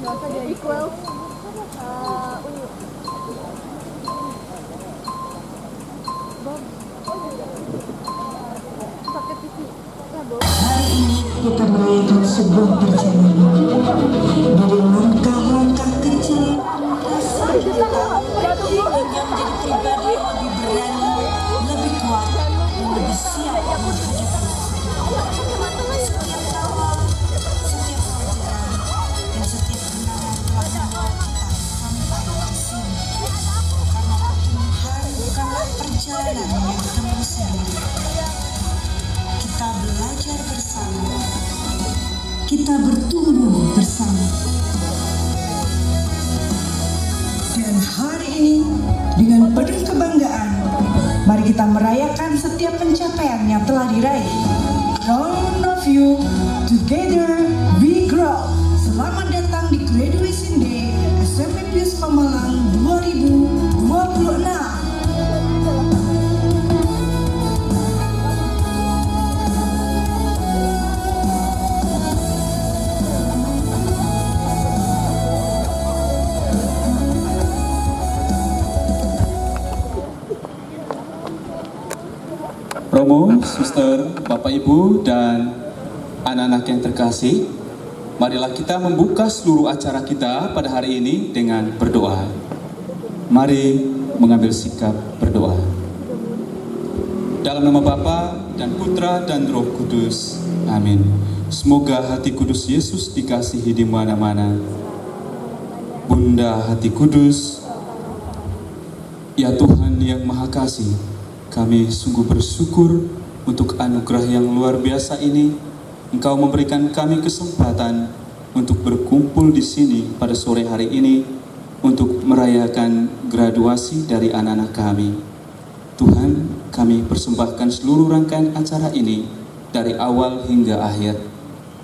Equal. Hari ini kita merayakan sebuah perjalanan dari langkah-langkah kecil sampai kita hingga menjadi pribadi yang lebih berani, lebih kuat, dan lebih siap menghadapi setiap tawa, setiap pelajaran, dan setiap kenangan telah membawa kita sampai di sini. Karena pertumbuhan bukanlah perjalanan yang ditempuh sendiri. Kita belajar bersama, kita bertumbuh bersama. Dan hari ini dengan penuh kebanggaan, mari kita merayakan setiap pencapaian yang telah diraih. Proud of you, together we grow. Selamat datang di Graduation Day SMP Pius Pemalang 2026. Romo, suster, Bapak Ibu, dan anak-anak yang terkasih, marilah kita membuka seluruh acara kita pada hari ini dengan berdoa. Mari mengambil sikap berdoa. Dalam nama Bapa dan Putra dan Roh Kudus. Amin. Semoga hati kudus Yesus dikasihi di mana-mana. Bunda hati kudus, ya Tuhan yang Maha Kasih, kami sungguh bersyukur untuk anugerah yang luar biasa ini. Engkau memberikan kami kesempatan untuk berkumpul di sini pada sore hari ini untuk merayakan graduasi dari anak-anak kami. Tuhan, kami persembahkan seluruh rangkaian acara ini dari awal hingga akhir.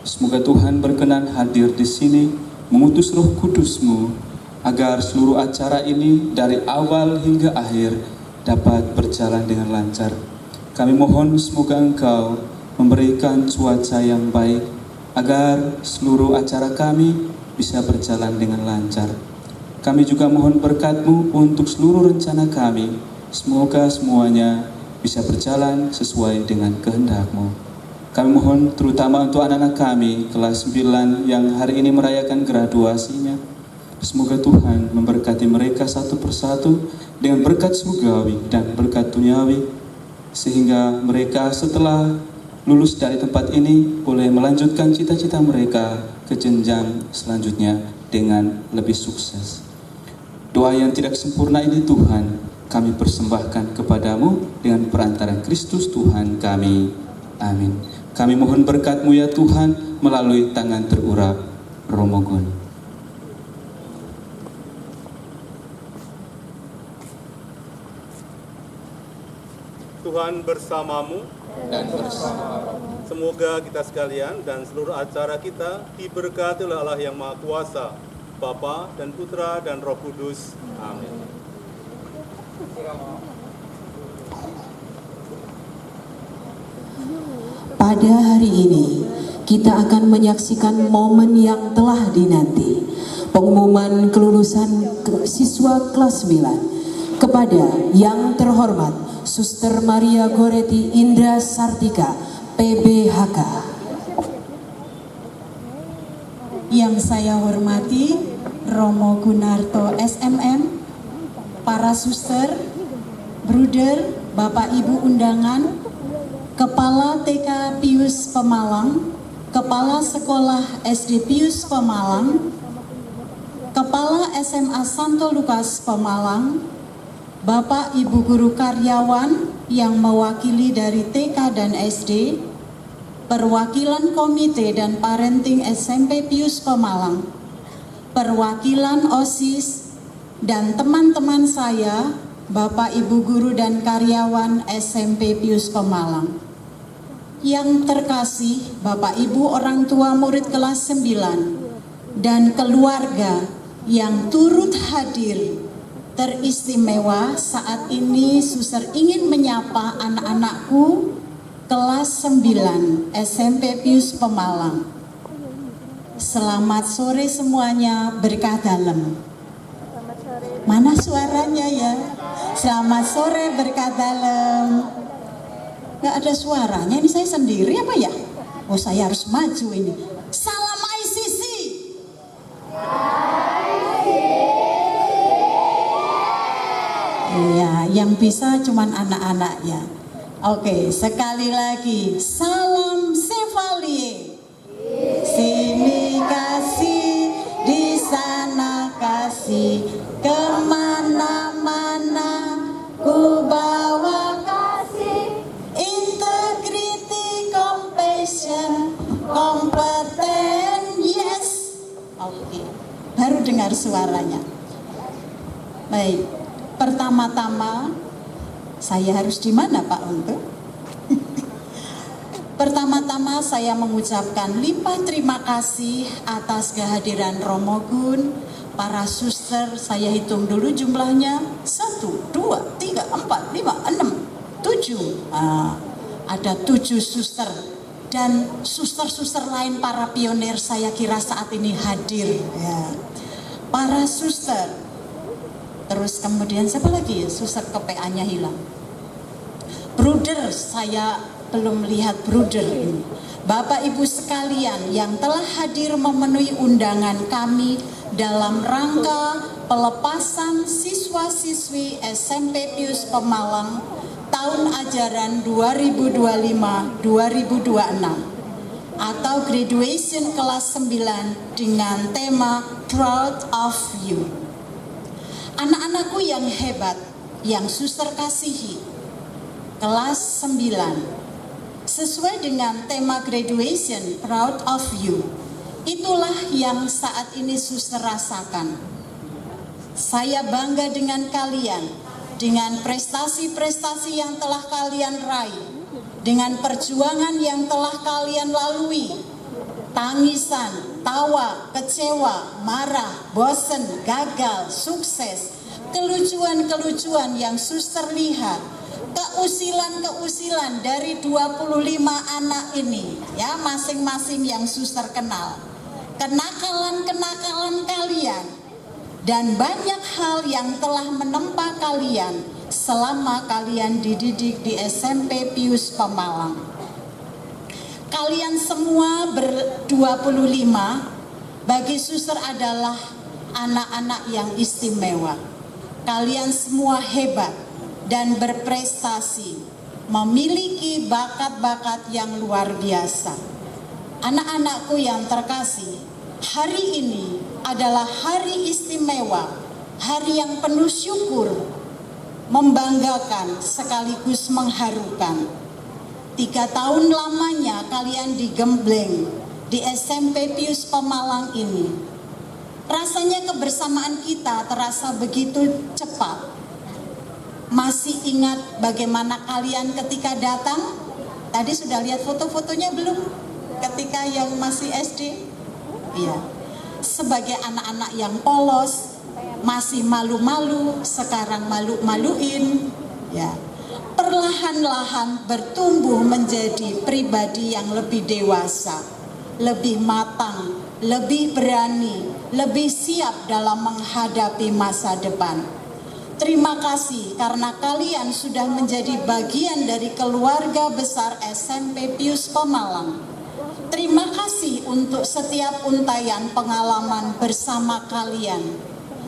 Semoga Tuhan berkenan hadir di sini, mengutus Roh Kudus-Mu, agar seluruh acara ini dari awal hingga akhir dapat berjalan dengan lancar. Kami mohon semoga Engkau memberikan cuaca yang baik agar seluruh acara kami bisa berjalan dengan lancar. Kami juga mohon berkat-Mu untuk seluruh rencana kami. Semoga semuanya bisa berjalan sesuai dengan kehendak-Mu. Kami mohon terutama untuk anak-anak kami kelas 9 yang hari ini merayakan graduasinya. Semoga Tuhan memberkati mereka satu persatu dengan berkat surgawi dan berkat duniawi, sehingga mereka setelah lulus dari tempat ini boleh melanjutkan cita-cita mereka ke jenjang selanjutnya dengan lebih sukses. Doa yang tidak sempurna ini Tuhan kami persembahkan kepadamu dengan perantaraan Kristus Tuhan kami. Amin. Kami mohon berkat-Mu ya Tuhan melalui tangan terurap Romo Gun. Tuhan bersamamu Dan bersama Semoga kita sekalian dan seluruh acara kita diberkati oleh Allah yang Maha Kuasa, Bapa dan Putra dan Roh Kudus. Amin. Pada hari ini, kita akan menyaksikan momen yang telah dinanti, pengumuman kelulusan siswa kelas 9 kepada yang terhormat Suster Maria Goreti Indra Sartika, PBHK. Yang saya hormati Romo Gunarto SMM, para suster, bruder, Bapak Ibu undangan, Kepala TK Pius Pemalang, Kepala Sekolah SD Pius Pemalang, Kepala SMA Santo Lukas Pemalang, Bapak Ibu guru karyawan yang mewakili dari TK dan SD, perwakilan komite dan parenting SMP Pius Pemalang, perwakilan OSIS, dan teman-teman saya, Bapak Ibu guru dan karyawan SMP Pius Pemalang. Yang terkasih Bapak Ibu orang tua murid kelas 9 dan keluarga yang turut hadir teristimewa, saat ini Suster ingin menyapa anak-anakku kelas 9 SMP Pius Pemalang. Selamat sore semuanya, berkah dalam. Mana suaranya ya? Selamat sore, berkah dalam. Gak ada suaranya, ini saya sendiri apa ya? Oh, saya harus maju ini. Salam ICC. Iya, yang bisa cuman anak-anak ya. Oke, sekali lagi. Salam Chevalier. Sini kasih, di sana kasih, kemana-mana ku bawa kasih. Integrity, compassion, kompeten, yes. Oke, baru dengar suaranya. Baik, pertama-tama saya harus di mana Pak untuk? Pertama-tama saya mengucapkan limpah terima kasih atas kehadiran Romo Gun, para suster, saya hitung dulu jumlahnya, 1, 2, 3, 4, 5, 6, 7. Ada 7 suster dan suster-suster lain para pionir saya kira saat ini hadir ya. Para suster, terus kemudian siapa lagi ya? Suster KPA-nya hilang. Bruder, saya belum lihat bruder ini. Bapak Ibu sekalian yang telah hadir memenuhi undangan kami dalam rangka pelepasan siswa-siswi SMP Pius Pemalang tahun ajaran 2025-2026 atau graduation kelas 9 dengan tema Proud of You. Anak-anakku yang hebat, yang suster kasihi, kelas 9, sesuai dengan tema graduation Proud of You, itulah yang saat ini suster rasakan. Saya bangga dengan kalian, dengan prestasi-prestasi yang telah kalian raih, dengan perjuangan yang telah kalian lalui, tangisan, tawa, kecewa, marah, bosen, gagal, sukses, kelucuan-kelucuan yang suster lihat, keusilan-keusilan dari 25 anak ini ya, masing-masing yang suster kenal, kenakalan-kenakalan kalian, dan banyak hal yang telah menempa kalian selama kalian dididik di SMP Pius Pemalang. Kalian semua ber-25 bagi suster adalah anak-anak yang istimewa. Kalian semua hebat dan berprestasi, memiliki bakat-bakat yang luar biasa. Anak-anakku yang terkasih, hari ini adalah hari istimewa, hari yang penuh syukur, membanggakan sekaligus mengharukan. 3 tahun lamanya kalian digembleng di SMP Pius Pemalang ini. Rasanya kebersamaan kita terasa begitu cepat. Masih ingat bagaimana kalian ketika datang? Tadi sudah lihat foto-fotonya belum? Ketika yang masih SD? Iya. Sebagai anak-anak yang polos, masih malu-malu, sekarang malu-maluin. Ya. Perlahan-lahan bertumbuh menjadi pribadi yang lebih dewasa, lebih matang, lebih berani, lebih siap dalam menghadapi masa depan. Terima kasih karena kalian sudah menjadi bagian dari keluarga besar SMP Pius Pemalang. Terima kasih untuk setiap untayan pengalaman bersama kalian.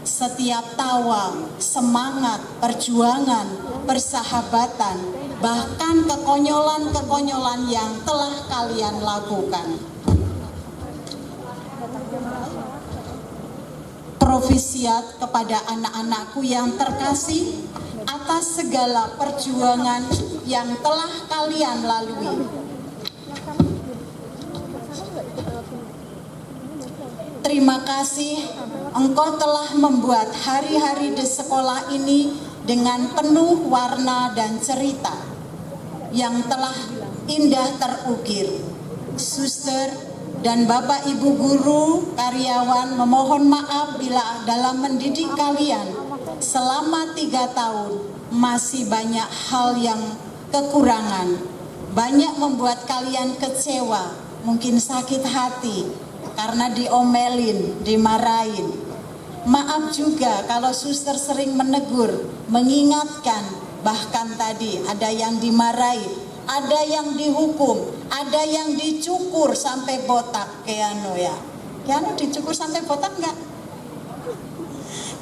Setiap tawa, semangat, perjuangan, persahabatan, bahkan kekonyolan-kekonyolan yang telah kalian lakukan. Provisiat kepada anak-anakku yang terkasih atas segala perjuangan yang telah kalian lalui. Terima kasih, engkau telah membuat hari-hari di sekolah ini dengan penuh warna dan cerita yang telah indah terukir. Suster dan Bapak Ibu guru, karyawan memohon maaf bila dalam mendidik kalian selama 3 tahun masih banyak hal yang kekurangan, banyak membuat kalian kecewa, mungkin sakit hati, karena diomelin, dimarahin. Maaf juga kalau suster sering menegur, mengingatkan, bahkan tadi ada yang dimarahi, ada yang dihukum, ada yang dicukur sampai botak. Keanu ya, Keanu dicukur sampai botak enggak?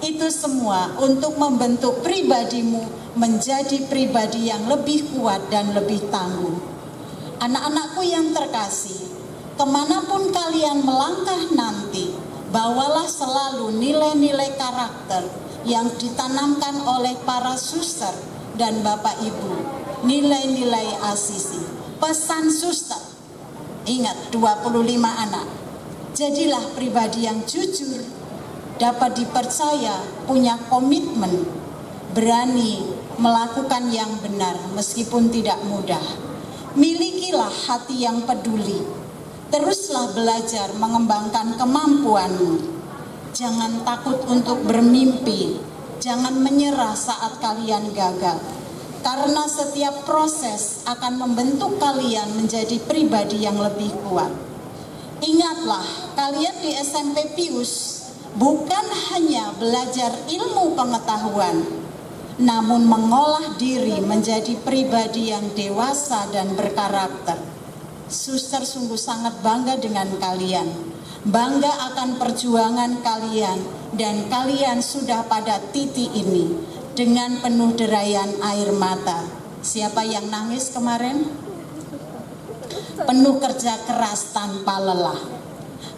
Itu semua untuk membentuk pribadimu menjadi pribadi yang lebih kuat dan lebih tangguh. Anak-anakku yang terkasih, kemanapun kalian melangkah nanti, bawalah selalu nilai-nilai karakter yang ditanamkan oleh para suster dan Bapak Ibu. Nilai-nilai Asisi. Pesan suster, ingat 25 anak. Jadilah pribadi yang jujur, dapat dipercaya, punya komitmen, berani melakukan yang benar meskipun tidak mudah. Milikilah hati yang peduli. Teruslah belajar mengembangkan kemampuanmu. Jangan takut untuk bermimpi. Jangan menyerah saat kalian gagal. Karena setiap proses akan membentuk kalian menjadi pribadi yang lebih kuat. Ingatlah, kalian di SMP Pius bukan hanya belajar ilmu pengetahuan, namun mengolah diri menjadi pribadi yang dewasa dan berkarakter. Suster sungguh sangat bangga dengan kalian, bangga akan perjuangan kalian, dan kalian sudah pada titik ini dengan penuh derayan air mata. Siapa yang nangis kemarin? Penuh kerja keras tanpa lelah.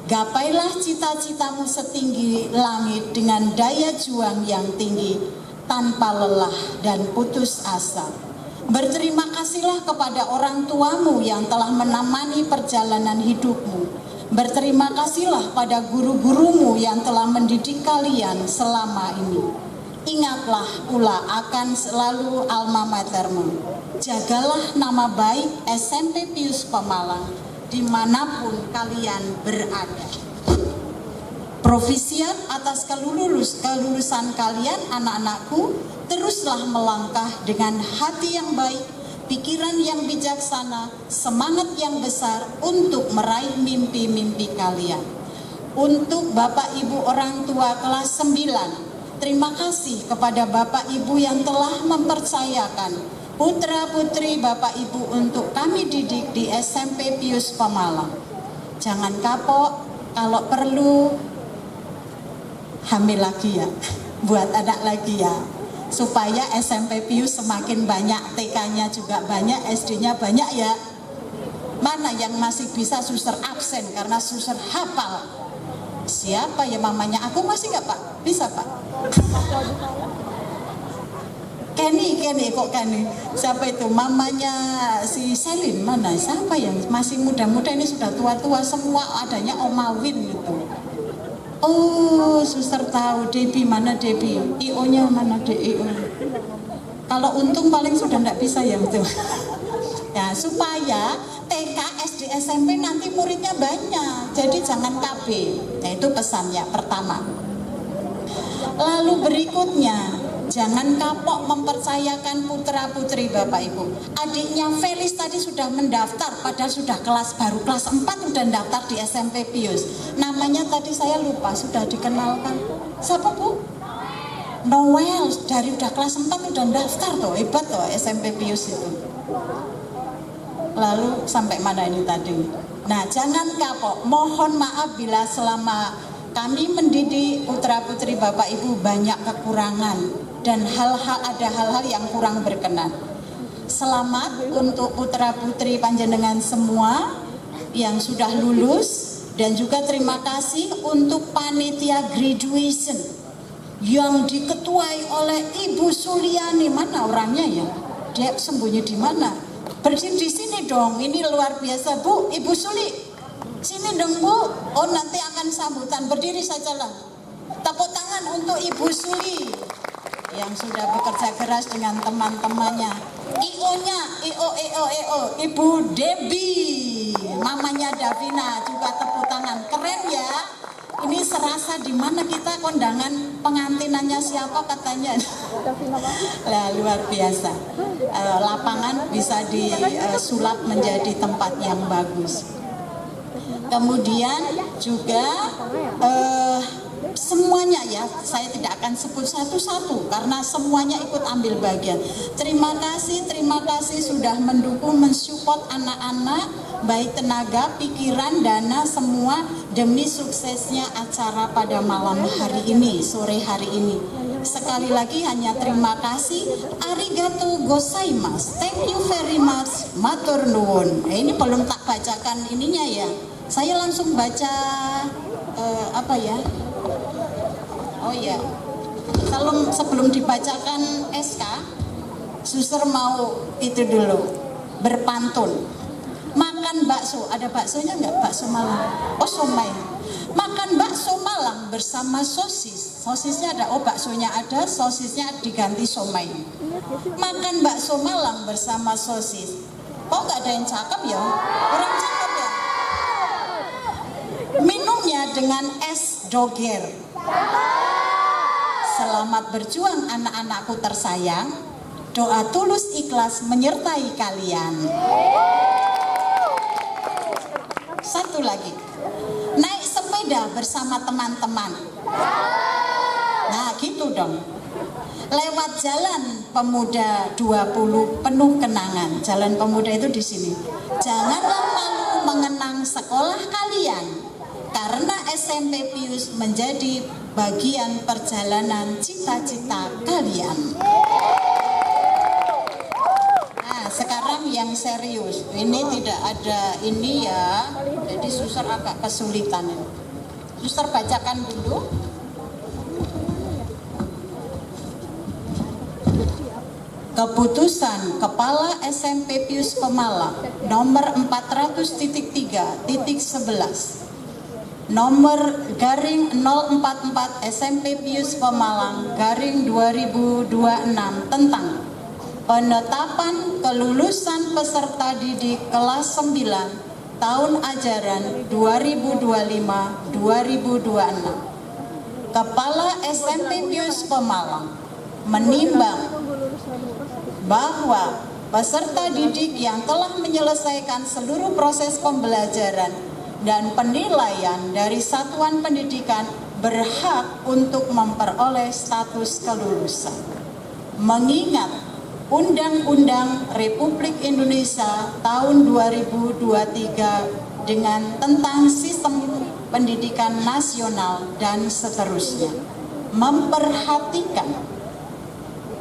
Gapailah cita-citamu setinggi langit dengan daya juang yang tinggi, tanpa lelah dan putus asa. Berterima kasihlah kepada orang tuamu yang telah menemani perjalanan hidupmu. Berterima kasihlah pada guru-gurumu yang telah mendidik kalian selama ini. Ingatlah pula akan selalu alma matermu. Jagalah nama baik SMP Pius Pemalang dimanapun kalian berada. Profisiat atas kelulusan kalian anak-anakku. Teruslah melangkah dengan hati yang baik, pikiran yang bijaksana, semangat yang besar untuk meraih mimpi-mimpi kalian. Untuk Bapak Ibu orang tua kelas 9, terima kasih kepada Bapak Ibu yang telah mempercayakan putra-putri Bapak Ibu untuk kami didik di SMP Pius Pemalang. Jangan kapok, kalau perlu hamil lagi ya, buat anak lagi ya, supaya SMP Pius semakin banyak, TK-nya juga banyak, SD-nya banyak ya. Mana yang masih bisa suster absen karena suster hafal? Siapa ya mamanya? Aku masih nggak Pak? Bisa Pak? Kenny kok Kenny? Siapa itu? Mamanya si Selin mana? Siapa yang masih muda-muda ini sudah tua-tua semua, adanya Oma Win gitu. Oh, suster tahu. Debbie mana Debbie? IO-nya mana DIO? Kalau untung paling sudah enggak bisa ya itu. Ya, supaya TK, SD, SMP nanti muridnya banyak. Jadi jangan KB. Nah, itu pesannya pertama. Lalu berikutnya, jangan kapok mempercayakan putra-putri Bapak Ibu. Adiknya Felis tadi sudah mendaftar, padahal sudah baru kelas 4 sudah daftar di SMP Pius. Namanya tadi saya lupa, sudah dikenalkan. Siapa Bu? Noel, dari udah kelas 4 sudah daftar tuh, hebat tuh SMP Pius itu. Lalu sampai mana ini tadi? Nah, jangan kapok. Mohon maaf bila selama kami mendidik putra-putri Bapak Ibu banyak kekurangan dan ada hal-hal yang kurang berkenan. Selamat untuk putra-putri panjenengan semua yang sudah lulus, dan juga terima kasih untuk panitia graduation yang diketuai oleh Ibu Suliani. Mana orangnya ya? Dia sembunyi di mana? Berdiri di sini dong. Ini luar biasa Bu, Ibu Suli. Sini dong Bu. Oh, nanti akan sambutan. Berdiri sajalah. Tepuk tangan untuk Ibu Suli yang sudah bekerja keras dengan teman-temannya. IO-nya, IO, Ibu Debbie, mamanya Davina, juga tepuk tangan. Keren ya. Ini serasa di mana kita kondangan pengantinannya siapa katanya. Lah, luar biasa. Lapangan bisa disulap menjadi tempat yang bagus. Kemudian juga semuanya ya, saya tidak akan sebut satu-satu karena semuanya ikut ambil bagian. Terima kasih sudah mendukung, mensupport anak-anak, baik tenaga, pikiran, dana, semua demi suksesnya acara pada malam hari ini, sore hari ini. Sekali lagi hanya terima kasih, arigato gozaimasu, thank you very much, matur nuwun. Ini belum tak bacakan ininya ya, saya langsung baca apa ya? Oh ya, kalau sebelum dibacakan SK, suster mau itu dulu berpantun. Makan bakso, ada baksonya nggak? Bakso Malang? Oh somai. Makan bakso Malang bersama sosis. Sosisnya ada, oh baksonya ada, sosisnya diganti somai. Makan bakso Malang bersama sosis. Kok nggak ada yang cakep ya? Orang cakep ya? Minumnya dengan es doger. Selamat berjuang anak-anakku tersayang. Doa tulus ikhlas menyertai kalian. Satu lagi, naik sepeda bersama teman-teman. Nah gitu dong. Lewat jalan pemuda 20 penuh kenangan. Jalan pemuda itu di sini. Janganlah malu mengenang sekolah kalian, karena SMP Pius menjadi bagian perjalanan cita-cita kalian. Nah, sekarang yang serius. Ini tidak ada ini ya. Jadi suster agak kesulitan ini. Suster bacakan dulu. Keputusan Kepala SMP Pius Pemalang nomor 400.3.11 nomor garing 044 SMP Pius Pemalang garing 2026 tentang penetapan kelulusan peserta didik kelas 9 tahun ajaran 2025-2026. Kepala SMP Pius Pemalang menimbang bahwa peserta didik yang telah menyelesaikan seluruh proses pembelajaran dan penilaian dari satuan pendidikan berhak untuk memperoleh status kelulusan. Mengingat Undang-Undang Republik Indonesia tahun 2023 dengan tentang sistem pendidikan nasional dan seterusnya, memperhatikan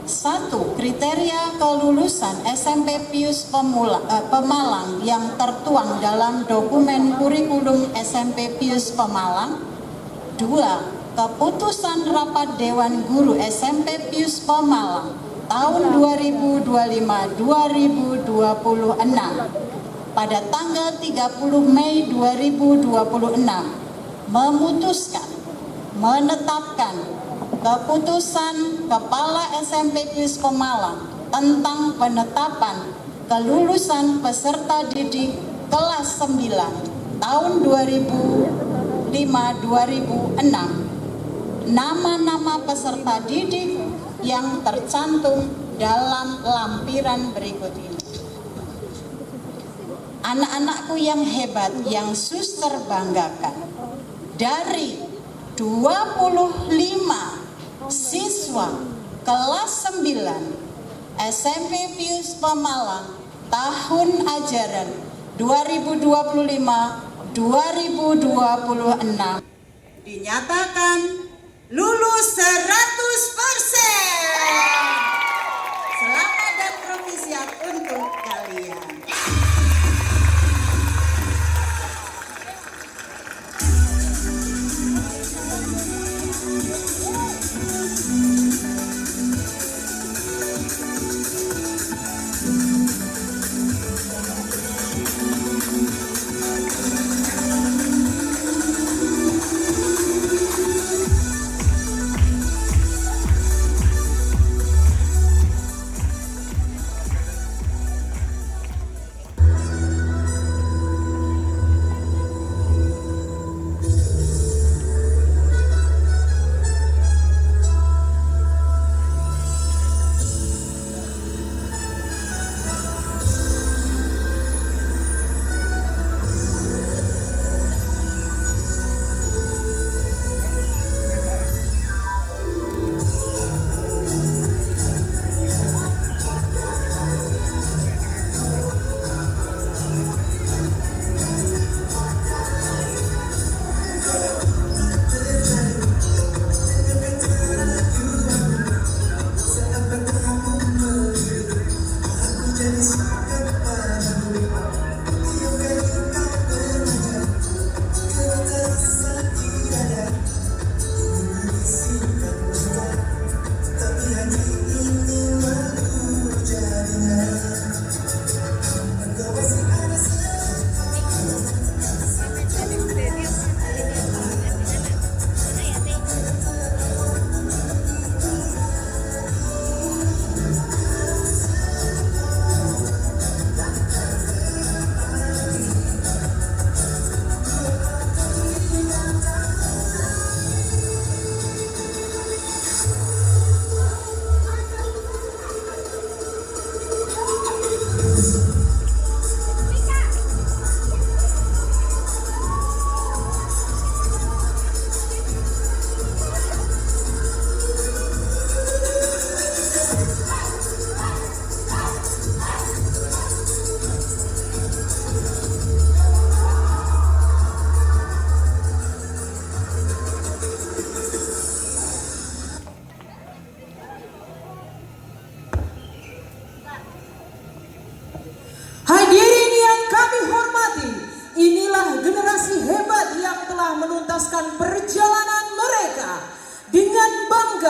1. Kriteria kelulusan SMP Pius Pemalang yang tertuang dalam dokumen kurikulum SMP Pius Pemalang. 2. Keputusan Rapat Dewan Guru SMP Pius Pemalang tahun 2025-2026 pada tanggal 30 Mei 2026 memutuskan menetapkan keputusan Kepala SMP Pius Pemalang tentang penetapan kelulusan peserta didik kelas 9 tahun 2005-2006. Nama-nama peserta didik yang tercantum dalam lampiran berikut ini. Anak-anakku yang hebat, yang suster banggakan, dari 25 siswa kelas 9 SMP Pius Pemalang tahun ajaran 2025-2026 dinyatakan lulus 100%. Selamat dan provisiat untuk kalian.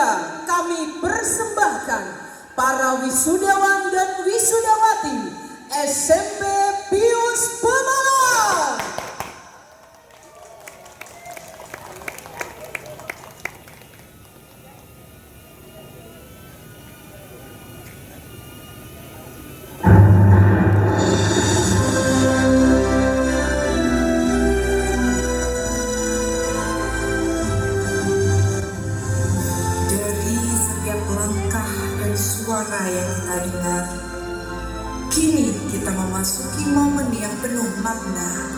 ketiga, kami persembahkan para wisudawan dan wisudawati SMP Pius Pemalang. Suara yang kita dengar, kini kita memasuki momen yang penuh makna.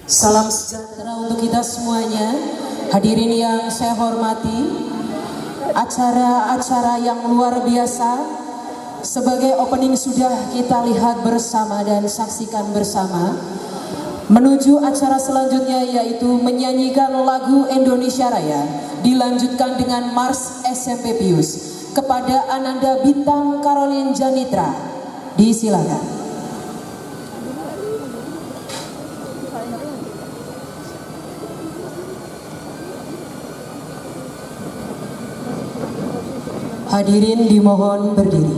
Salam sejahtera untuk kita semuanya. Hadirin yang saya hormati, acara-acara yang luar biasa sebagai opening sudah kita lihat bersama dan saksikan bersama. Menuju acara selanjutnya yaitu menyanyikan lagu Indonesia Raya, dilanjutkan dengan Mars SMP Pius. Kepada Ananda Bintang Caroline Janitra, disilakan. Hadirin dimohon berdiri.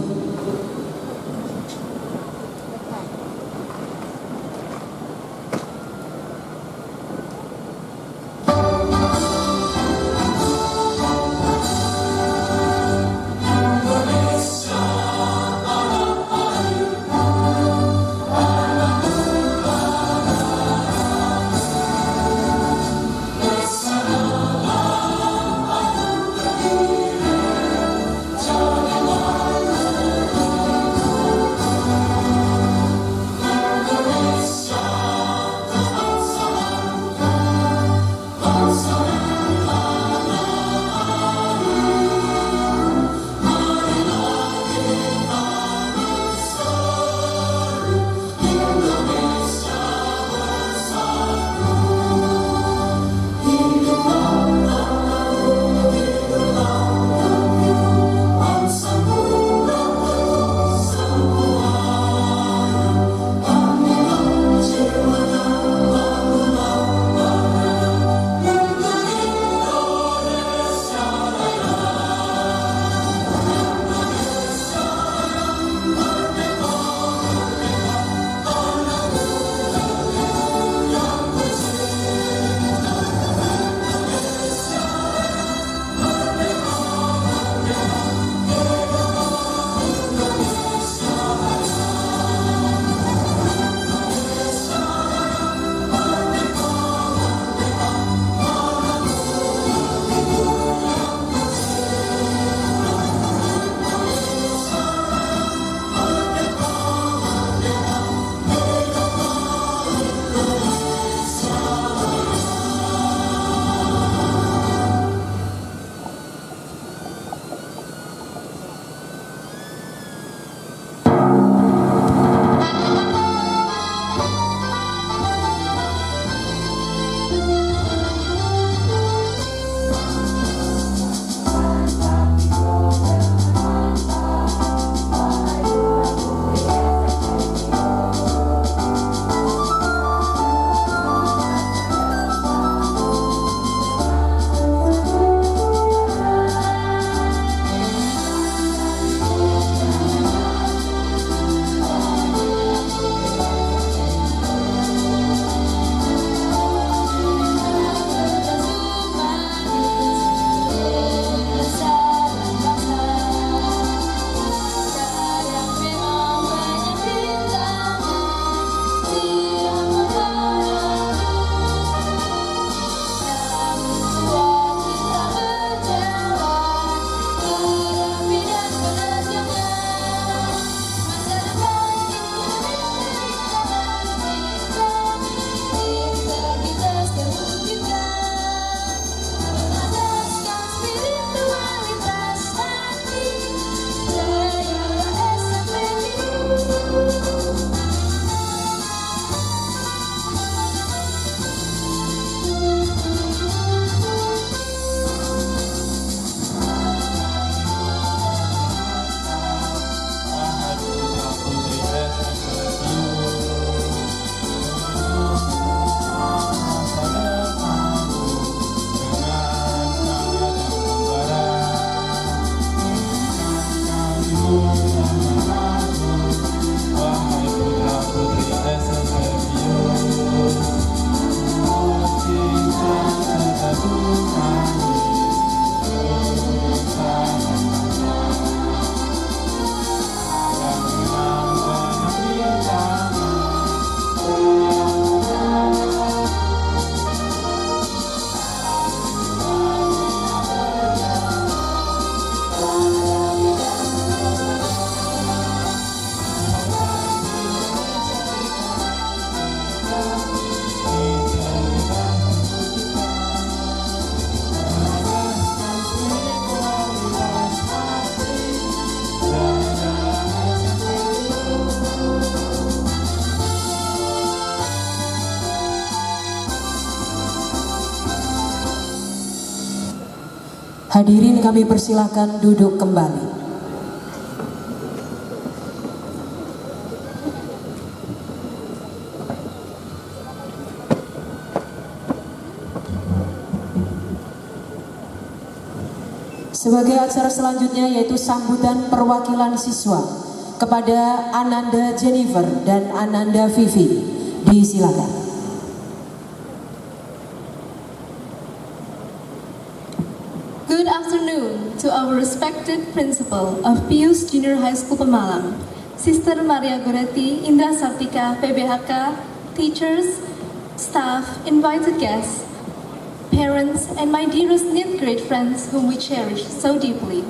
Hadirin kami persilakan duduk kembali. Sebagai acara selanjutnya yaitu sambutan perwakilan siswa kepada Ananda Jennifer dan Ananda Vivi. Disilakan. Good afternoon to our respected principal of Pius Junior High School Pemalang, Sister Maria Goretti, Indra Sartika, PBHK, teachers, staff, invited guests, parents, and my dearest 9th grade friends whom we cherish so deeply.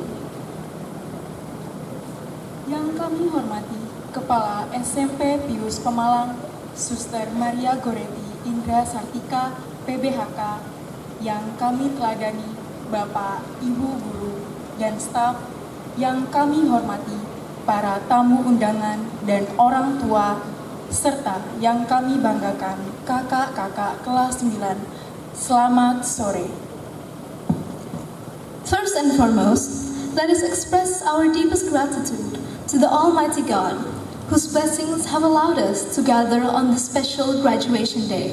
Yang kami hormati Kepala SMP Pius Pemalang, Suster Maria Goretti, Indra Sartika, PBHK, yang kami teladani Bapak, Ibu Guru, dan staf, yang kami hormati para tamu undangan dan orang tua, serta yang kami banggakan kakak-kakak kelas 9. Selamat sore. First and foremost, let us express our deepest gratitude to the Almighty God, whose blessings have allowed us to gather on this special graduation day.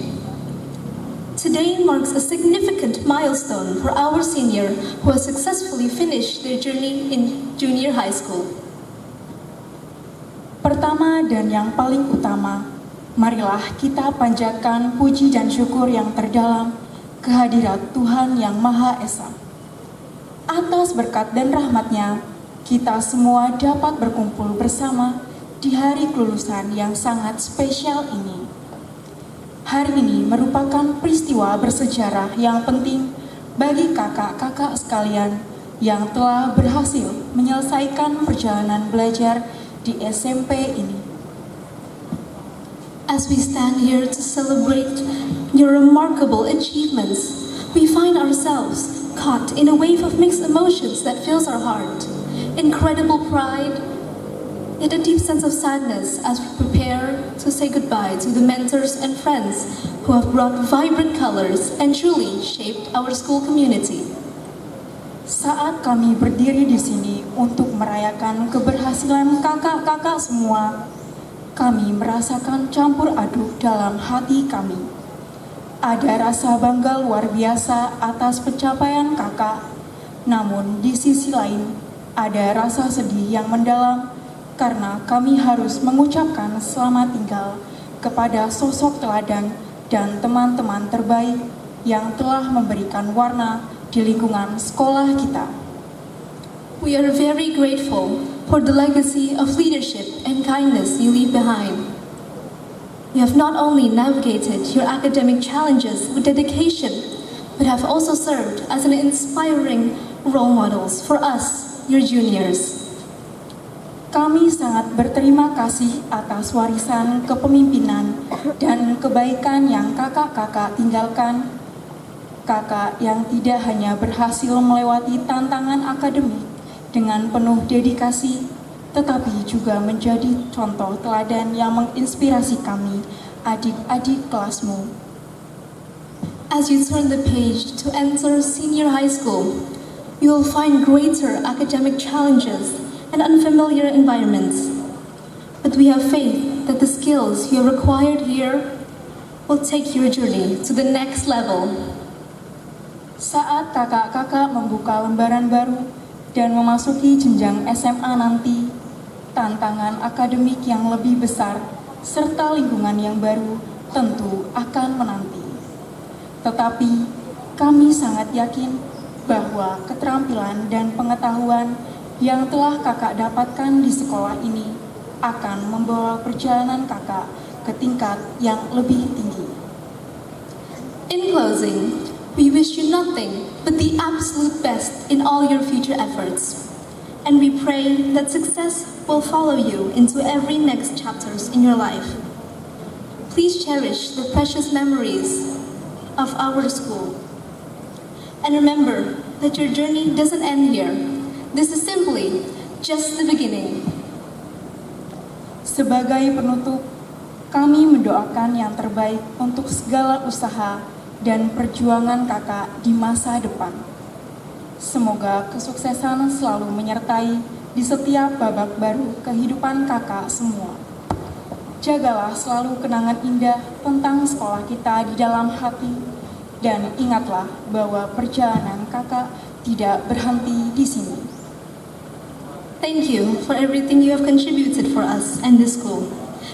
Today marks a significant milestone for our senior who has successfully finished their journey in junior high school. Pertama dan yang paling utama, marilah kita panjatkan puji dan syukur yang terdalam kehadirat Tuhan Yang Maha Esa. Atas berkat dan rahmat-Nya, kita semua dapat berkumpul bersama di hari kelulusan yang sangat spesial ini. Hari ini merupakan peristiwa bersejarah yang penting bagi kakak-kakak sekalian yang telah berhasil menyelesaikan perjalanan belajar di SMP ini. As we stand here to celebrate your remarkable achievements, we find ourselves caught in a wave of mixed emotions that fills our heart. Incredible pride, yet a deep sense of sadness as we prepare to say goodbye to the mentors and friends who have brought vibrant colors and truly shaped our school community. Saat kami berdiri di sini untuk merayakan keberhasilan kakak-kakak semua, kami merasakan campur aduk dalam hati kami. Ada rasa bangga luar biasa atas pencapaian kakak, namun di sisi lain ada rasa sedih yang mendalam karena kami harus mengucapkan selamat tinggal kepada sosok teladan dan teman-teman terbaik yang telah memberikan warna di lingkungan sekolah kita. We are very grateful for the legacy of leadership and kindness you leave behind. You have not only navigated your academic challenges with dedication, but have also served as an inspiring role models for us, your juniors. Kami sangat berterima kasih atas warisan kepemimpinan dan kebaikan yang kakak-kakak tinggalkan. Kakak yang tidak hanya berhasil melewati tantangan akademik dengan penuh dedikasi, tetapi juga menjadi contoh teladan yang menginspirasi kami, adik-adik kelasmu. As you turn the page to enter senior high school, you will find greater academic challenges and unfamiliar environments. But we have faith that the skills you have acquired here will take your journey to the next level. Saat kakak-kakak membuka lembaran baru dan memasuki jenjang SMA nanti, tantangan akademik yang lebih besar serta lingkungan yang baru tentu akan menanti. Tetapi kami sangat yakin bahwa keterampilan dan pengetahuan yang telah kakak dapatkan di sekolah ini akan membawa perjalanan kakak ke tingkat yang lebih tinggi. In closing, we wish you nothing but the absolute best in all your future efforts. And we pray that success will follow you into every next chapters in your life. Please cherish the precious memories of our school. And remember that your journey doesn't end here. This is simply just the beginning. Sebagai penutup, kami mendoakan yang terbaik untuk segala usaha dan perjuangan kakak di masa depan. Semoga kesuksesan selalu menyertai di setiap babak baru kehidupan kakak semua. Jagalah selalu kenangan indah tentang sekolah kita di dalam hati, dan ingatlah bahwa perjalanan kakak tidak berhenti di sini. Thank you for everything you have contributed for us and the school.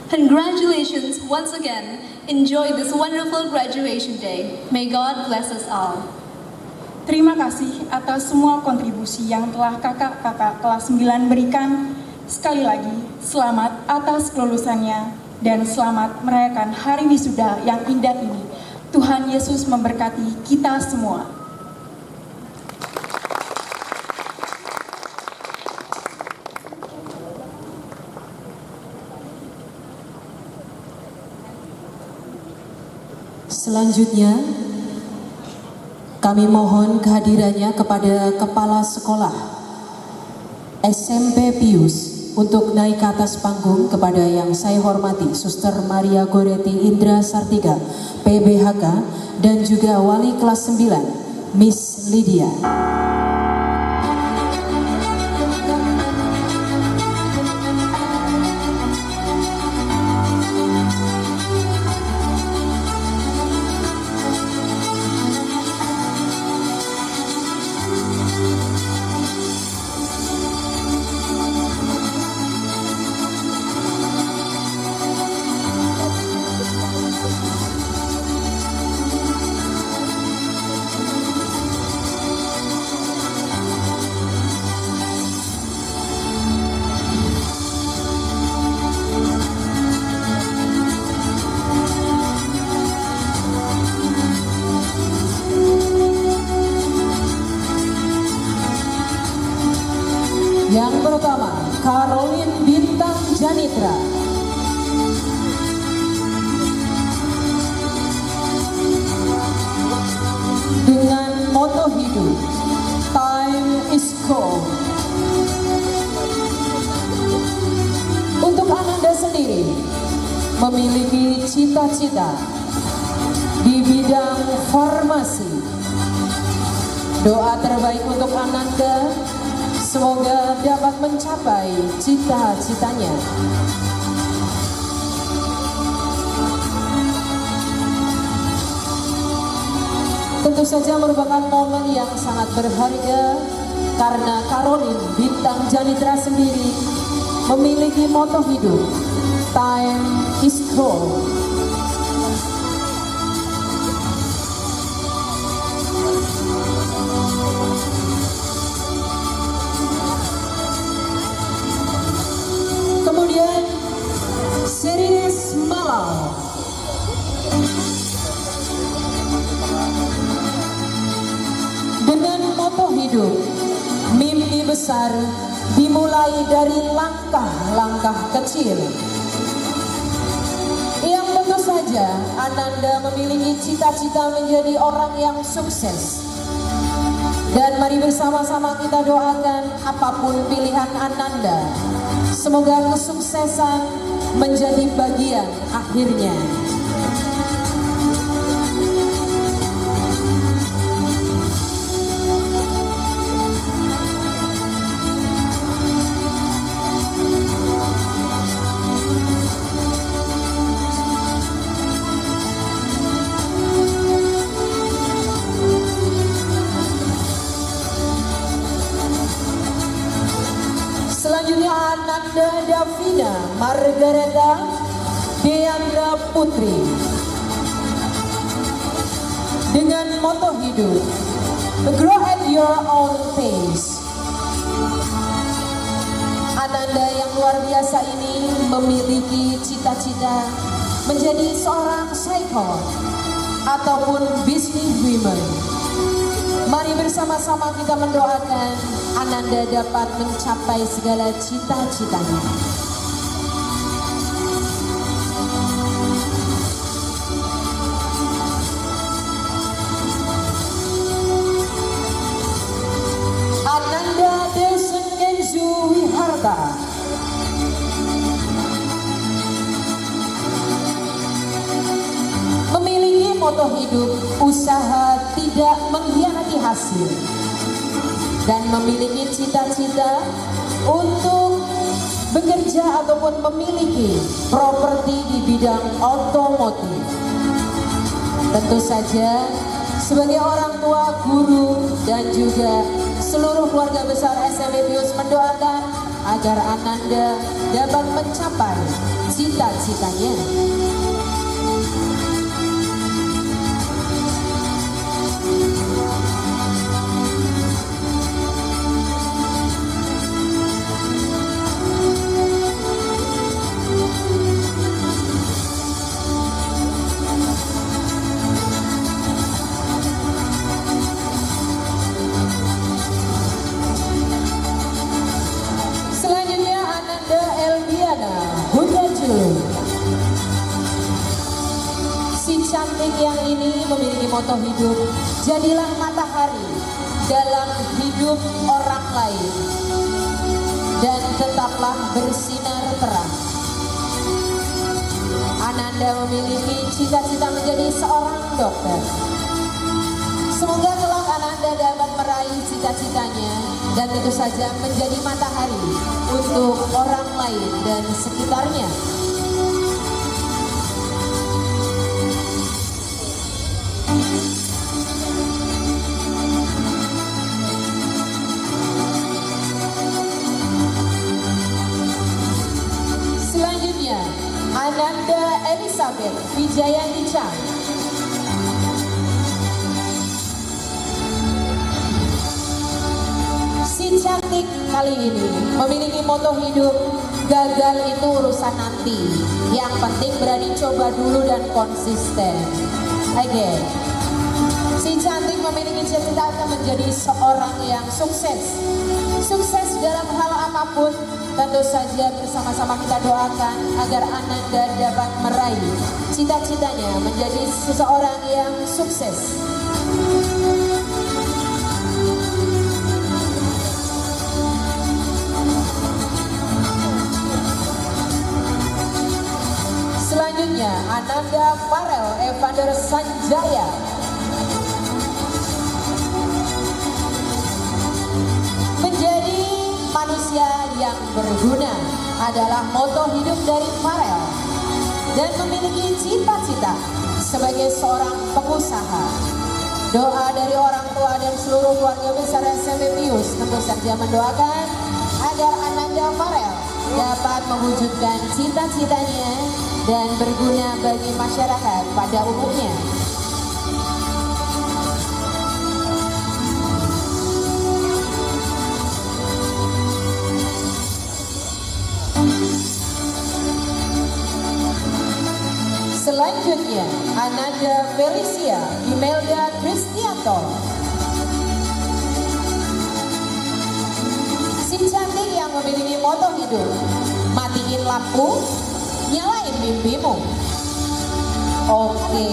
Congratulations once again. Enjoy this wonderful graduation day. May God bless us all. Terima kasih atas semua kontribusi yang telah kakak-kakak kelas 9 berikan. Sekali lagi, selamat atas kelulusannya dan selamat merayakan hari wisuda yang indah ini. Tuhan Yesus memberkati kita semua. Selanjutnya, kami mohon kehadirannya kepada Kepala Sekolah SMP Pius untuk naik ke atas panggung kepada yang saya hormati Suster Maria Goretti Indra Sartiga, PBHK, dan juga Wali kelas 9, Miss Lydia. Yang pertama, Caroline Bintang Janitra. Dengan moto hidup, Time is Gold. Untuk Ananda sendiri, memiliki cita-cita di bidang farmasi. Doa terbaik untuk Ananda, semoga dapat mencapai cita-citanya. Tentu saja merupakan momen yang sangat berharga karena Caroline Bintang Janitra sendiri memiliki moto hidup, Time is Gold. Kemudian Serines Malau. Dengan moto hidup, mimpi besar dimulai dari langkah-langkah kecil. Yang tentu saja Ananda memiliki cita-cita menjadi orang yang sukses. Dan mari bersama-sama kita doakan apapun pilihan Ananda, semoga kesuksesan menjadi bagian akhirnya. Selanjutnya Ananda Davina Margareta Deandra Putri dengan moto hidup, grow at your own pace. Ananda yang luar biasa ini memiliki cita-cita menjadi seorang psycho ataupun business woman. Mari bersama-sama kita mendoakan Ananda dapat mencapai segala cita-citanya. Ananda Desen Kenzu Wiharta memiliki moto hidup, usaha tidak mengkhianati hasil. dan memiliki cita-cita untuk bekerja ataupun memiliki properti di bidang otomotif. Tentu saja sebagai orang tua, guru, dan juga seluruh keluarga besar SMP Pius mendoakan agar Ananda dapat mencapai cita-citanya. Si cantik yang ini memiliki moto hidup, jadilah matahari dalam hidup orang lain dan tetaplah bersinar terang. Ananda memiliki cita-cita menjadi seorang dokter. Semoga kelak Ananda dapat meraih cita-citanya dan tentu saja menjadi matahari untuk orang lain dan sekitarnya. Selanjutnya, Ananda Elizabeth Wijayanti Chang. Si cantik kali ini memiliki moto hidup, gagal itu urusan nanti. Yang penting berani coba dulu dan konsisten. Again, si cantik memiliki cita-cita akan menjadi seorang yang sukses. Sukses dalam hal apapun, tentu saja bersama-sama kita doakan agar Ananda dapat meraih cita-citanya menjadi seseorang yang sukses. Selanjutnya, Ananda Farel Evander Sanjaya. Menjadi manusia yang berguna adalah moto hidup dari Farel dan memiliki cita-cita sebagai seorang pengusaha. Doa dari orang tua dan seluruh keluarga besar SMP Pius tentu saja mendoakan agar Ananda Farel dapat mewujudkan cita-citanya dan berguna bagi masyarakat pada umumnya. Selanjutnya, Ananda Felicia Imelda Kristianto. Si cantik yang memiliki moto hidup, matiin lampu, nyalain mimpimu. Oke.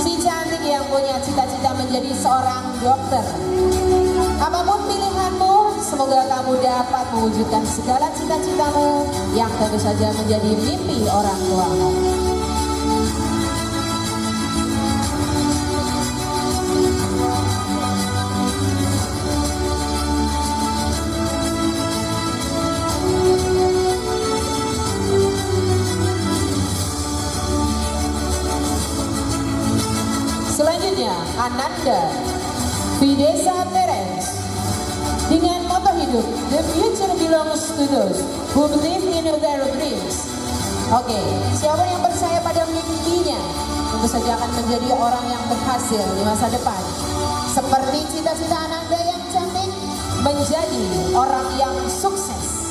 Si cantik yang punya cita-cita menjadi seorang dokter. Apapun pilihanmu, semoga kamu dapat mewujudkan segala cita-citamu yang tentu saja menjadi mimpi orang tuamu. Selanjutnya, Ananda Videsa Terence dengan moto hidup, the future belongs to those who believe in their dreams. Oke, siapa yang percaya pada mimpinya tentu saja akan menjadi orang yang berhasil di masa depan. Seperti cita-cita Ananda yang cantik, menjadi orang yang sukses.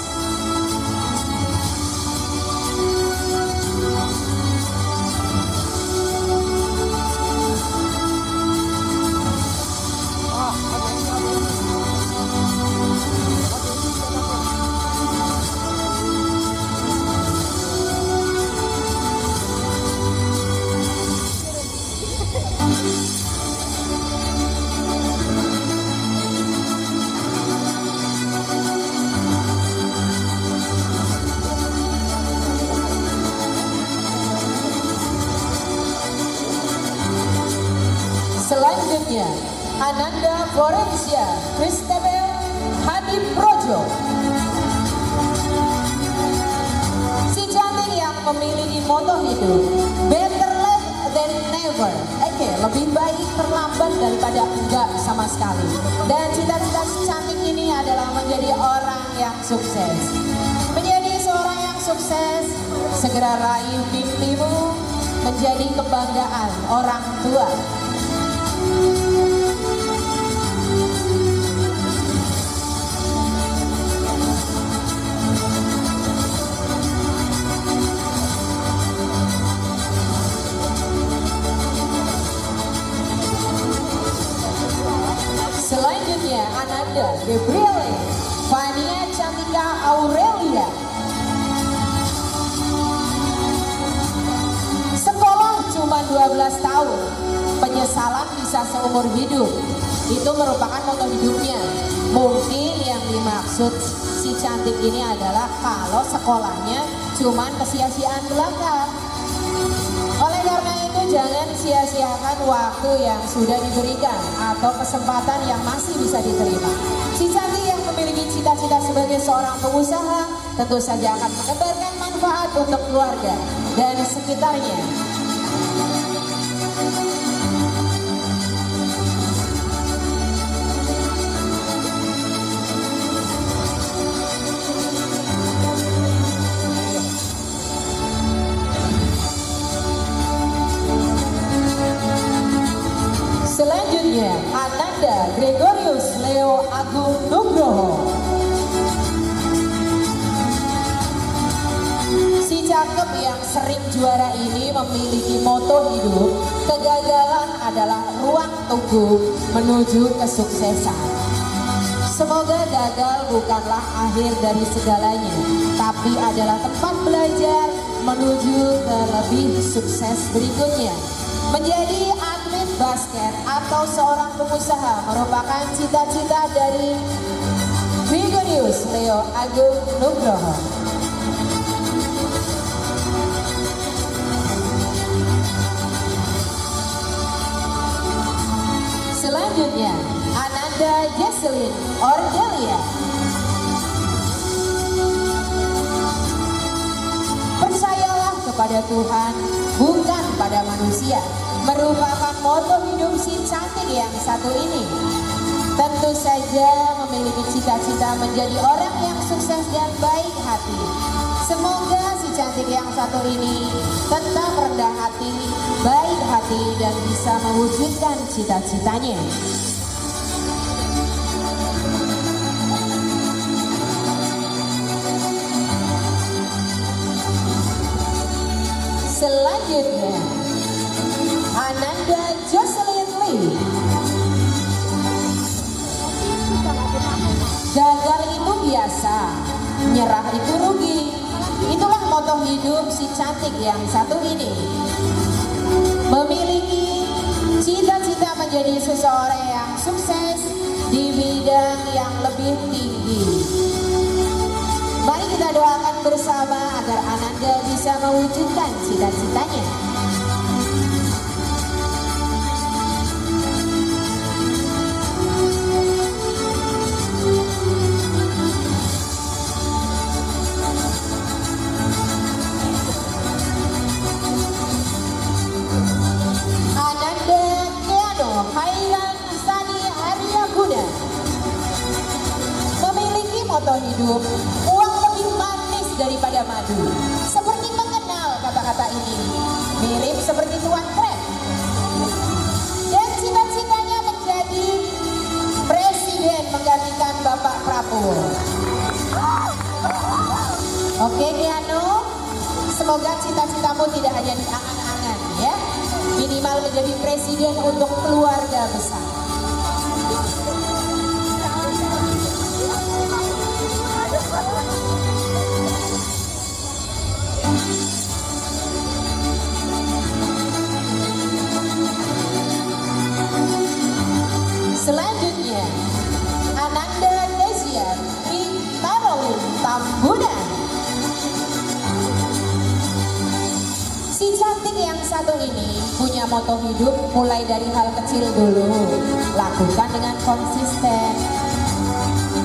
Selanjutnya, Ananda Florencia Christabel Hadi Projo. Si cantik yang memiliki moto hidup better late than never. Oke, lebih baik terlambat daripada enggak sama sekali. Dan cita-cita si cantik ini adalah menjadi orang yang sukses. Menjadi seorang yang sukses, segera raih mimpimu, menjadi kebanggaan orang tua. Selanjutnya Ananda Gabriele Fania Cantika Aurelia. Sekolah cuma 12 tahun, penyesalan bisa seumur hidup. Itu merupakan moto hidupnya. Mungkin yang dimaksud si cantik ini adalah kalau sekolahnya cuma kesia-siaan belaka. Oleh karena itu jangan sia-siakan waktu yang sudah diberikan atau kesempatan yang masih bisa diterima. Si cantik yang memiliki cita-cita sebagai seorang pengusaha tentu saja akan menebarkan manfaat untuk keluarga dan sekitarnya. Selanjutnya Ananda Gregorius Leo Agung Nugroho. Si cakep yang sering juara ini memiliki moto hidup, kegagalan adalah ruang tunggu menuju kesuksesan. Semoga gagal bukanlah akhir dari segalanya, tapi adalah tempat belajar menuju ke lebih sukses berikutnya. Menjadi atlet basket atau seorang pengusaha merupakan cita-cita dari Gregorius Leo Agung Nugroho. Selanjutnya Ananda Jesselyn Ordelia. Percayalah kepada Tuhan, bukan pada manusia, merupakan moto hidup si cantik yang satu ini. Tentu saja memiliki cita-cita menjadi orang yang sukses dan baik hati. Semoga si cantik yang satu ini tetap rendah hati, baik hati, dan bisa mewujudkan cita-citanya. Selanjutnya Ananda Jocelyn Lee. Gagal itu biasa, nyerah itu rugi. Itulah moto hidup si cantik yang satu ini. Memiliki cita-cita menjadi seseorang yang sukses di bidang yang lebih tinggi. Mari kita doakan bersama agar Ananda bisa mewujudkan cita-citanya. Ananda Keano Hairan Sani Arya Buddha. Memiliki moto hidup, uang lebih manis daripada madu. Seperti mengenal kata-kata ini, mirip seperti Tuan Krep. Dan cita-citanya menjadi presiden menggantikan Bapak Prabowo. Oke Keano, semoga cita-citamu tidak hanya di angan-angan ya. Minimal menjadi presiden untuk keluarga besar. Selanjutnya Ananda Kezia Caroline Tambunan. Si cantik cantik yang satu ini punya moto hidup mulai dari hal kecil dulu, lakukan dengan konsisten.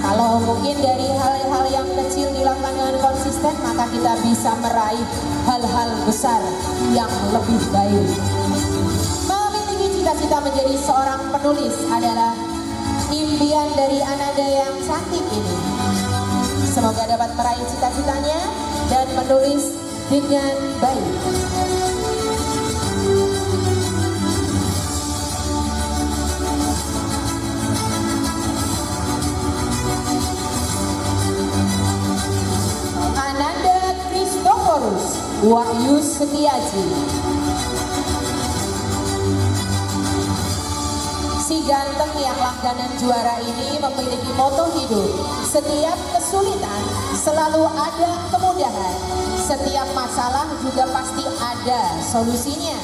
Kalau mungkin dari hal-hal yang kecil dilakukan dengan konsisten, maka kita bisa meraih hal-hal besar yang lebih baik. Memiliki cita-cita menjadi seorang penulis adalah impian dari Ananda yang cantik ini. Semoga dapat meraih cita-citanya dan menulis dengan baik. Ananda Kristoforus Wahyu Setiaji. Si ganteng yang langganan juara ini memiliki moto hidup, setiap kesulitan selalu ada kemudahan, setiap masalah juga pasti ada solusinya.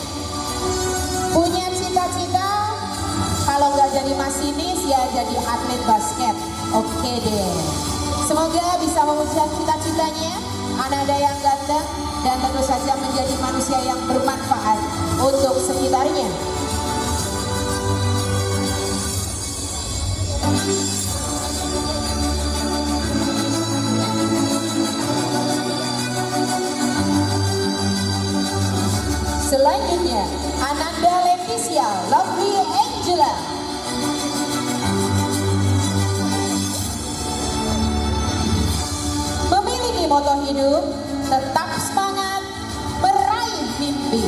Punya cita-cita, kalau nggak jadi masinis ya jadi atlet basket. Oke deh, semoga bisa mewujudkan cita-citanya Ananda yang ganteng dan tentu saja menjadi manusia yang bermanfaat untuk sekitarnya. Selanjutnya, Ananda Leticia Lovely Angela. Memiliki moto hidup, tetap semangat, meraih mimpi.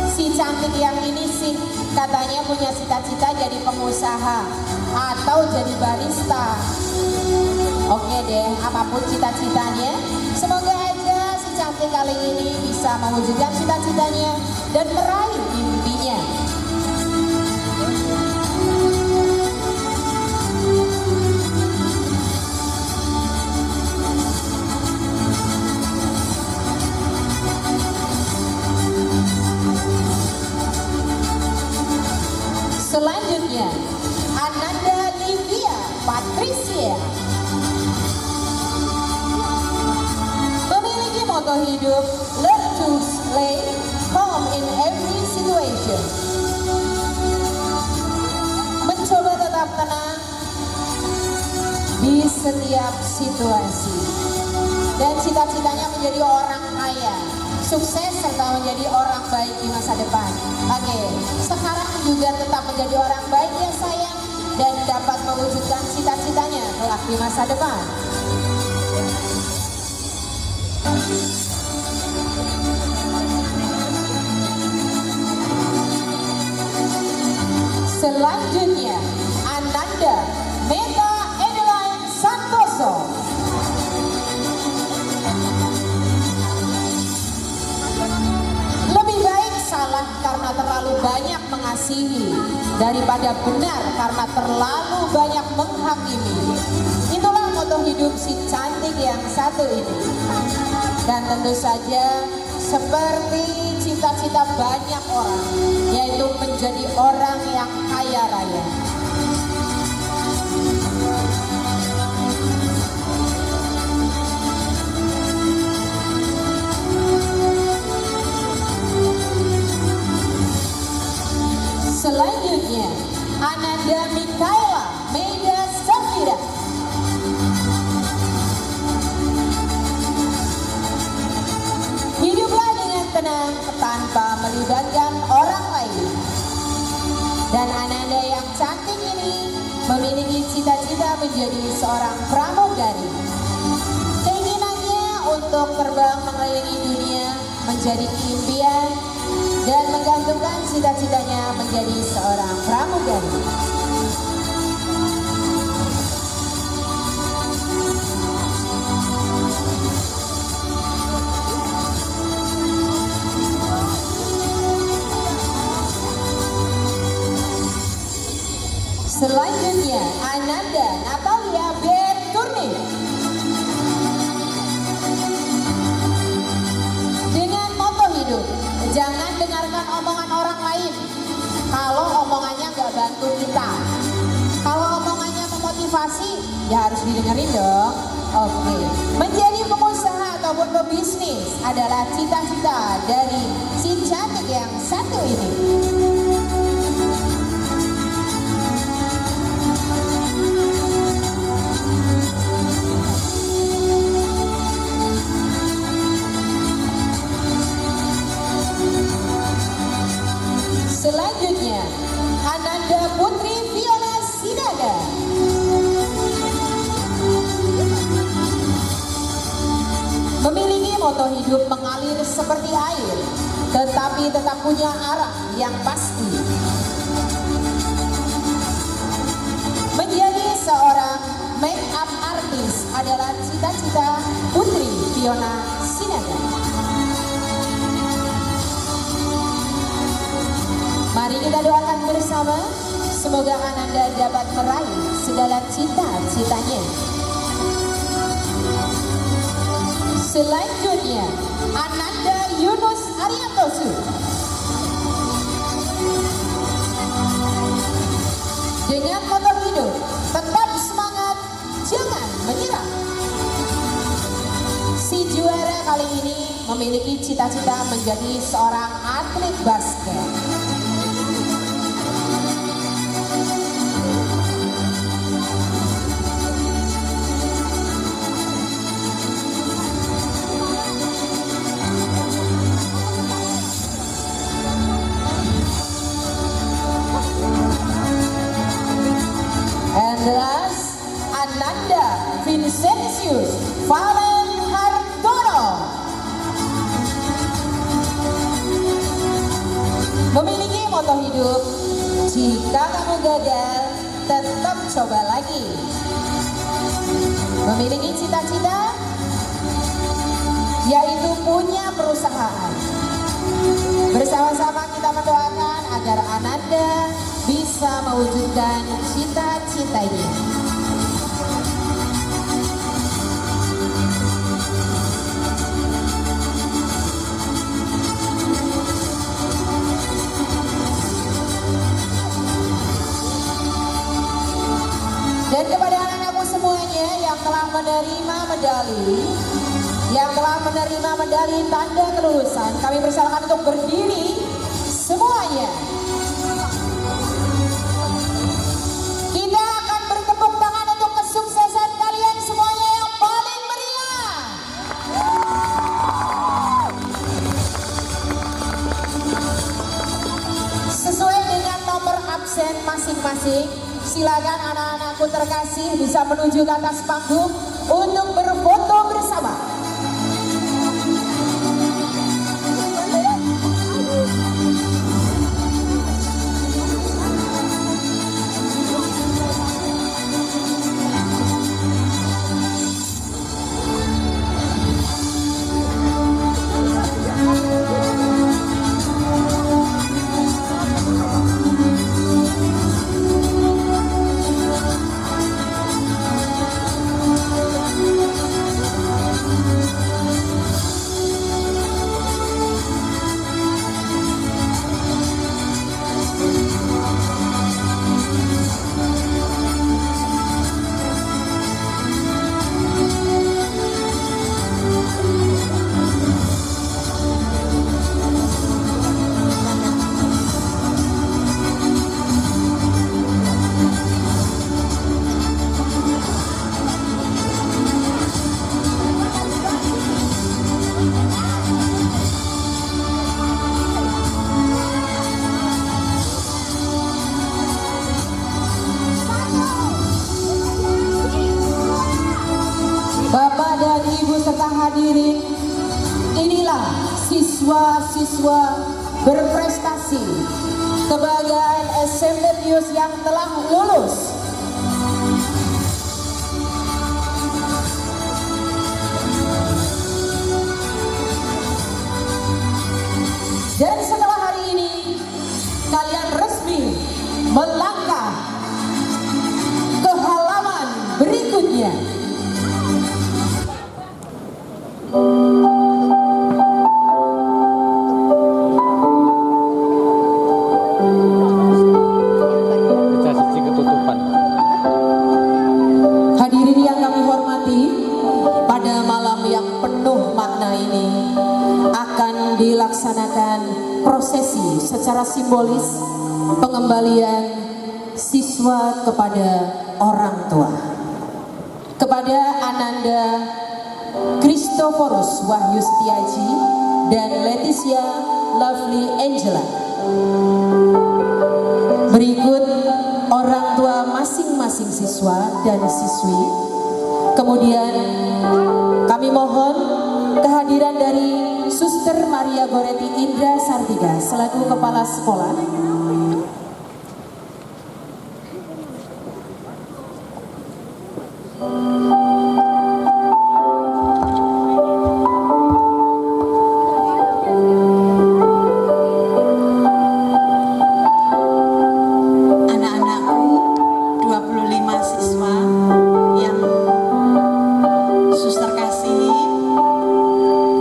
Si cantik yang ini sih katanya punya cita-cita jadi pengusaha atau jadi barista. Oke deh, apapun cita-citanya, semoga aja si cantik kali ini bisa mewujudkan cita-citanya dan meraih mimpinya. Selanjutnya, Ananda Livia Patricia. Memiliki moto hidup, learn to stay calm in every situation. Mencoba tetap tenang di setiap situasi. Dan cita-citanya menjadi orang kaya, sukses serta menjadi orang baik di masa depan. Oke, sekarang juga tetap menjadi orang baik ya sayang, dan dapat mewujudkan cita-citanya kelak di masa depan. Selanjutnya, Ananda Meta Adeline Santoso. Lebih baik salah karena terlalu banyak mengasihi daripada benar karena terlalu banyak menghakimi. Itulah moto hidup si cantik yang satu ini. Dan tentu saja seperti cita-cita banyak orang, yaitu menjadi orang yang kaya raya. Selanjutnya, Ananda Mikaela Meida Safira. Hiduplah dengan tenang tanpa melibatkan orang lain. Dan Ananda yang cantik ini memiliki cita-cita menjadi seorang pramugari. Keinginannya untuk terbang mengelilingi dunia menjadi impian dan menggantungkan cita-citanya menjadi seorang pramugari. Selanjutnya, Ananda Natalia Berturni. Dengan moto hidup, jangan dengarkan omongan orang lain kalau omongannya nggak bantu kita. Kalau omongannya memotivasi, ya harus didengerin dong. Oke, menjadi pengusaha ataupun ataupun pebisnis adalah cita-cita dari si cantik yang satu ini. Selanjutnya, Ananda Putri Fiona Sinaga. Memiliki moto hidup mengalir seperti air, tetapi tetap punya arah yang pasti. Menjadi seorang make up artist adalah cita-cita Putri Fiona Sinaga. Mari kita doakan bersama, semoga Ananda dapat meraih segala cita-citanya. Selanjutnya, Ananda Yunus Ariantosu. Dengan moto hidup, tetap semangat, jangan menyerah. Si juara kali ini memiliki cita-cita menjadi seorang atlet basket. And last, Ananda Vincentius Valen Hartono. Memiliki moto hidup, jika kamu gagal, tetap coba lagi. Memiliki cita-cita, yaitu punya perusahaan. Bersama-sama kita mendoakan agar Ananda bisa mewujudkan cita-citanya. Dan kepada anak-anakku semuanya yang telah menerima medali, tanda kelulusan, kami persilakan untuk berdiri semuanya. Kita akan bertepuk tangan untuk kesuksesan kalian semuanya yang paling meriah. Sesuai dengan nomor absen masing-masing, silakan anak-anakku terkasih bisa menuju ke atas panggung untuk berfoto bersama. Bapak dan Ibu serta hadirin, inilah siswa-siswa berprestasi kebanggaan SMP Pius yang telah lulus. Dan setelah hari ini, kalian resmi melangkah ke halaman berikutnya. Bisa sisi ketutupan. dilaksanakan prosesi secara simbolis pengembalian siswa kepada orang tua. Kepada Ananda Christophorus Wahyu Setiaji dan Leticia Lovely Angela. Berikut orang tua masing-masing siswa dan siswi. Kemudian kami mohon kehadiran dari Suster Maria Goretti Indra Sartika selaku Kepala Sekolah. Anak-anakku, 25 siswa yang suster kasihi,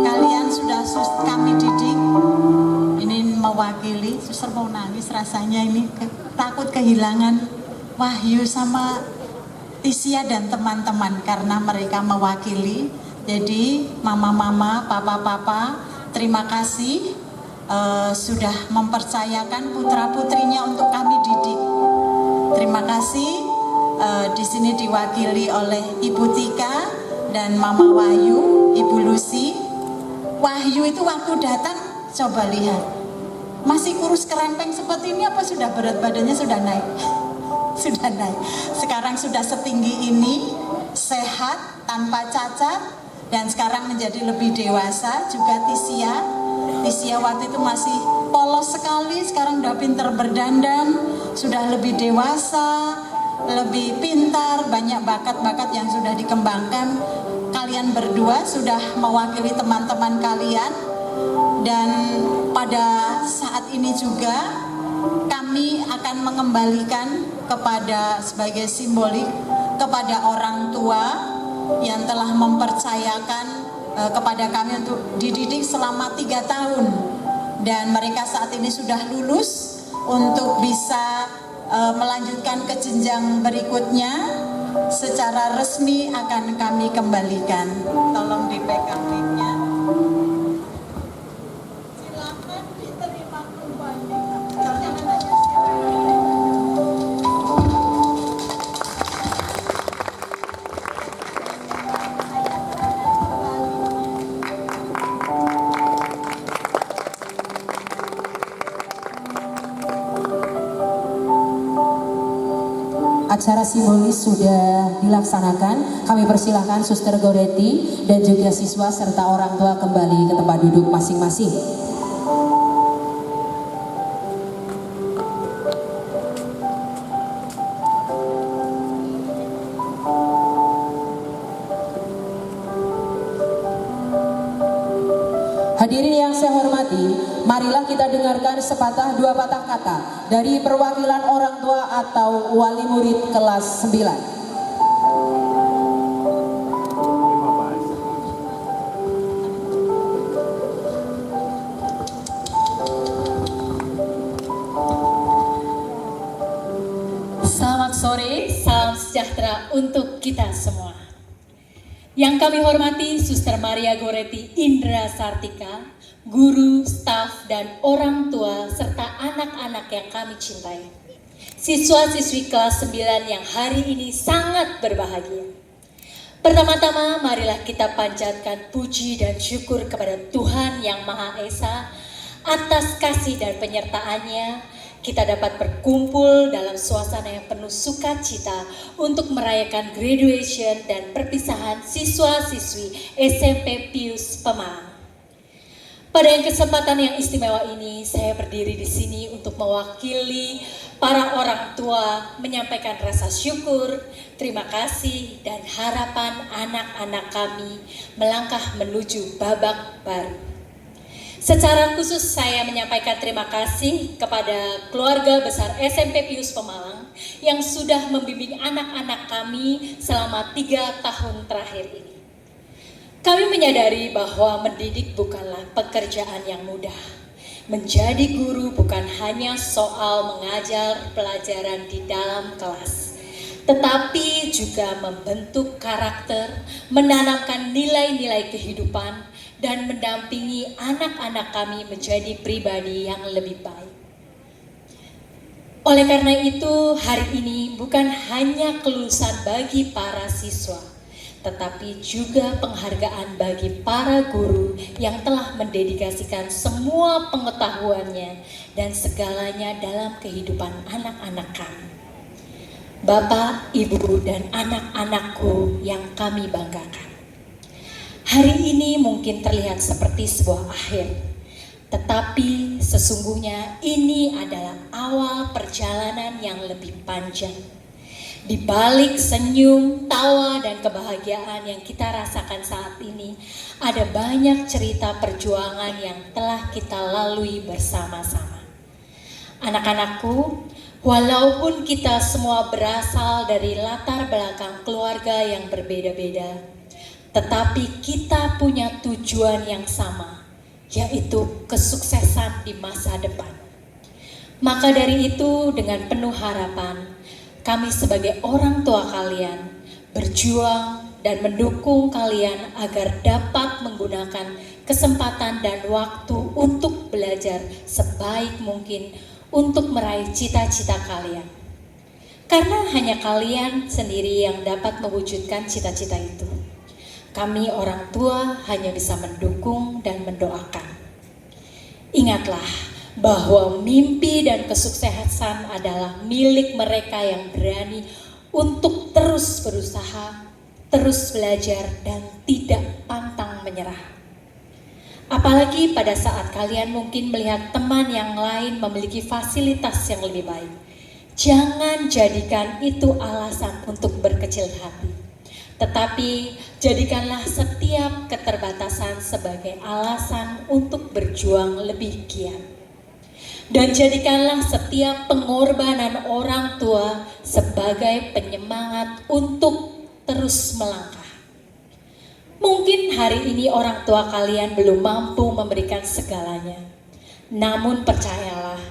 kalian sudah kami didik. Ini mewakili, suster mau nangis rasanya ini, takut kehilangan Wahyu sama Tisia dan teman-teman karena mereka mewakili. Jadi mama-mama, papa-papa, terima kasih sudah mempercayakan putra-putrinya untuk kami didik. Terima kasih. Di sini diwakili oleh Ibu Tika dan Mama Wahyu, Ibu Lucy. Wahyu itu waktu datang, coba lihat, masih kurus kerempeng seperti ini apa sudah berat badannya sudah naik? Sudah naik. Sekarang sudah setinggi ini, sehat, tanpa cacat, dan sekarang menjadi lebih dewasa. Juga Tisia waktu itu masih polos sekali, sekarang udah pinter berdandan, sudah lebih dewasa, lebih pintar, banyak bakat-bakat yang sudah dikembangkan. Kalian berdua sudah mewakili teman-teman kalian, dan pada saat ini juga kami akan mengembalikan kepada sebagai simbolik kepada orang tua yang telah mempercayakan kepada kami untuk dididik selama 3 tahun, dan mereka saat ini sudah lulus untuk bisa melanjutkan ke jenjang berikutnya. Secara resmi akan kami kembalikan. Tolong dipegang mic-nya. Silakan diterima kembali. Jangan aja Acara simbolis sudah dilaksanakan. Kami persilahkan Suster Goretti dan juga siswa serta orang tua kembali ke tempat duduk masing-masing. Hadirin yang saya hormati, marilah kita dengarkan sepatah dua patah kata dari perwakilan orang tua atau wali murid kelas 9. Selamat sore, salam sejahtera untuk kita semua. Yang kami hormati Suster Maria Goretti Indra Sartika, guru, staf, dan orang tua, serta anak-anak yang kami cintai. Siswa-siswi kelas 9 yang hari ini sangat berbahagia. Pertama-tama marilah kita panjatkan puji dan syukur kepada Tuhan Yang Maha Esa atas kasih dan penyertaannya. Kita dapat berkumpul dalam suasana yang penuh sukacita untuk merayakan graduation dan perpisahan siswa-siswi SMP Pius Pemalang. Pada kesempatan yang istimewa ini, saya berdiri di sini untuk mewakili para orang tua, menyampaikan rasa syukur, terima kasih, dan harapan anak-anak kami melangkah menuju babak baru. Secara khusus saya menyampaikan terima kasih kepada keluarga besar SMP Pius Pemalang yang sudah membimbing anak-anak kami selama 3 tahun terakhir ini. Kami menyadari bahwa mendidik bukanlah pekerjaan yang mudah. Menjadi guru bukan hanya soal mengajar pelajaran di dalam kelas, tetapi juga membentuk karakter, menanamkan nilai-nilai kehidupan, dan mendampingi anak-anak kami menjadi pribadi yang lebih baik. Oleh karena itu, hari ini bukan hanya kelulusan bagi para siswa, tetapi juga penghargaan bagi para guru yang telah mendedikasikan semua pengetahuannya dan segalanya dalam kehidupan anak-anak kami. Bapak, Ibu, dan anak-anakku yang kami banggakan. Hari ini mungkin terlihat seperti sebuah akhir, tetapi sesungguhnya ini adalah awal perjalanan yang lebih panjang. Di balik senyum, tawa, dan kebahagiaan yang kita rasakan saat ini, ada banyak cerita perjuangan yang telah kita lalui bersama-sama. Anak-anakku, walaupun kita semua berasal dari latar belakang keluarga yang berbeda-beda, tetapi kita punya tujuan yang sama, yaitu kesuksesan di masa depan. Maka dari itu, dengan penuh harapan, kami sebagai orang tua kalian berjuang dan mendukung kalian agar dapat menggunakan kesempatan dan waktu untuk belajar sebaik mungkin untuk meraih cita-cita kalian. Karena hanya kalian sendiri yang dapat mewujudkan cita-cita itu. Kami orang tua hanya bisa mendukung dan mendoakan. Ingatlah bahwa mimpi dan kesuksesan adalah milik mereka yang berani untuk terus berusaha, terus belajar, dan tidak pantang menyerah. Apalagi pada saat kalian mungkin melihat teman yang lain memiliki fasilitas yang lebih baik. Jangan jadikan itu alasan untuk berkecil hati. Tetapi jadikanlah setiap keterbatasan sebagai alasan untuk berjuang lebih giat. Dan jadikanlah setiap pengorbanan orang tua sebagai penyemangat untuk terus melangkah. Mungkin hari ini orang tua kalian belum mampu memberikan segalanya. Namun percayalah,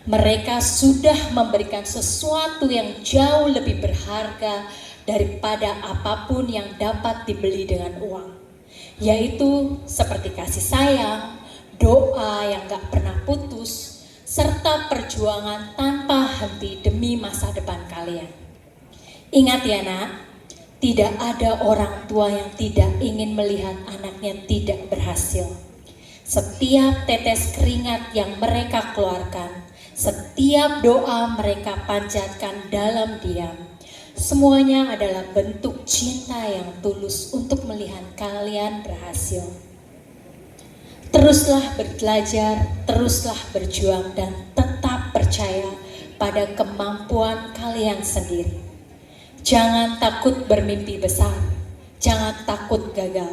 mereka sudah memberikan sesuatu yang jauh lebih berharga daripada apapun yang dapat dibeli dengan uang. Yaitu seperti kasih sayang, doa yang gak pernah putus, serta perjuangan tanpa henti demi masa depan kalian. Ingat ya nak, tidak ada orang tua yang tidak ingin melihat anaknya tidak berhasil. Setiap tetes keringat yang mereka keluarkan, setiap doa mereka panjatkan dalam diam, semuanya adalah bentuk cinta yang tulus untuk melihat kalian berhasil. Teruslah belajar, teruslah berjuang, dan tetap percaya pada kemampuan kalian sendiri. Jangan takut bermimpi besar, jangan takut gagal.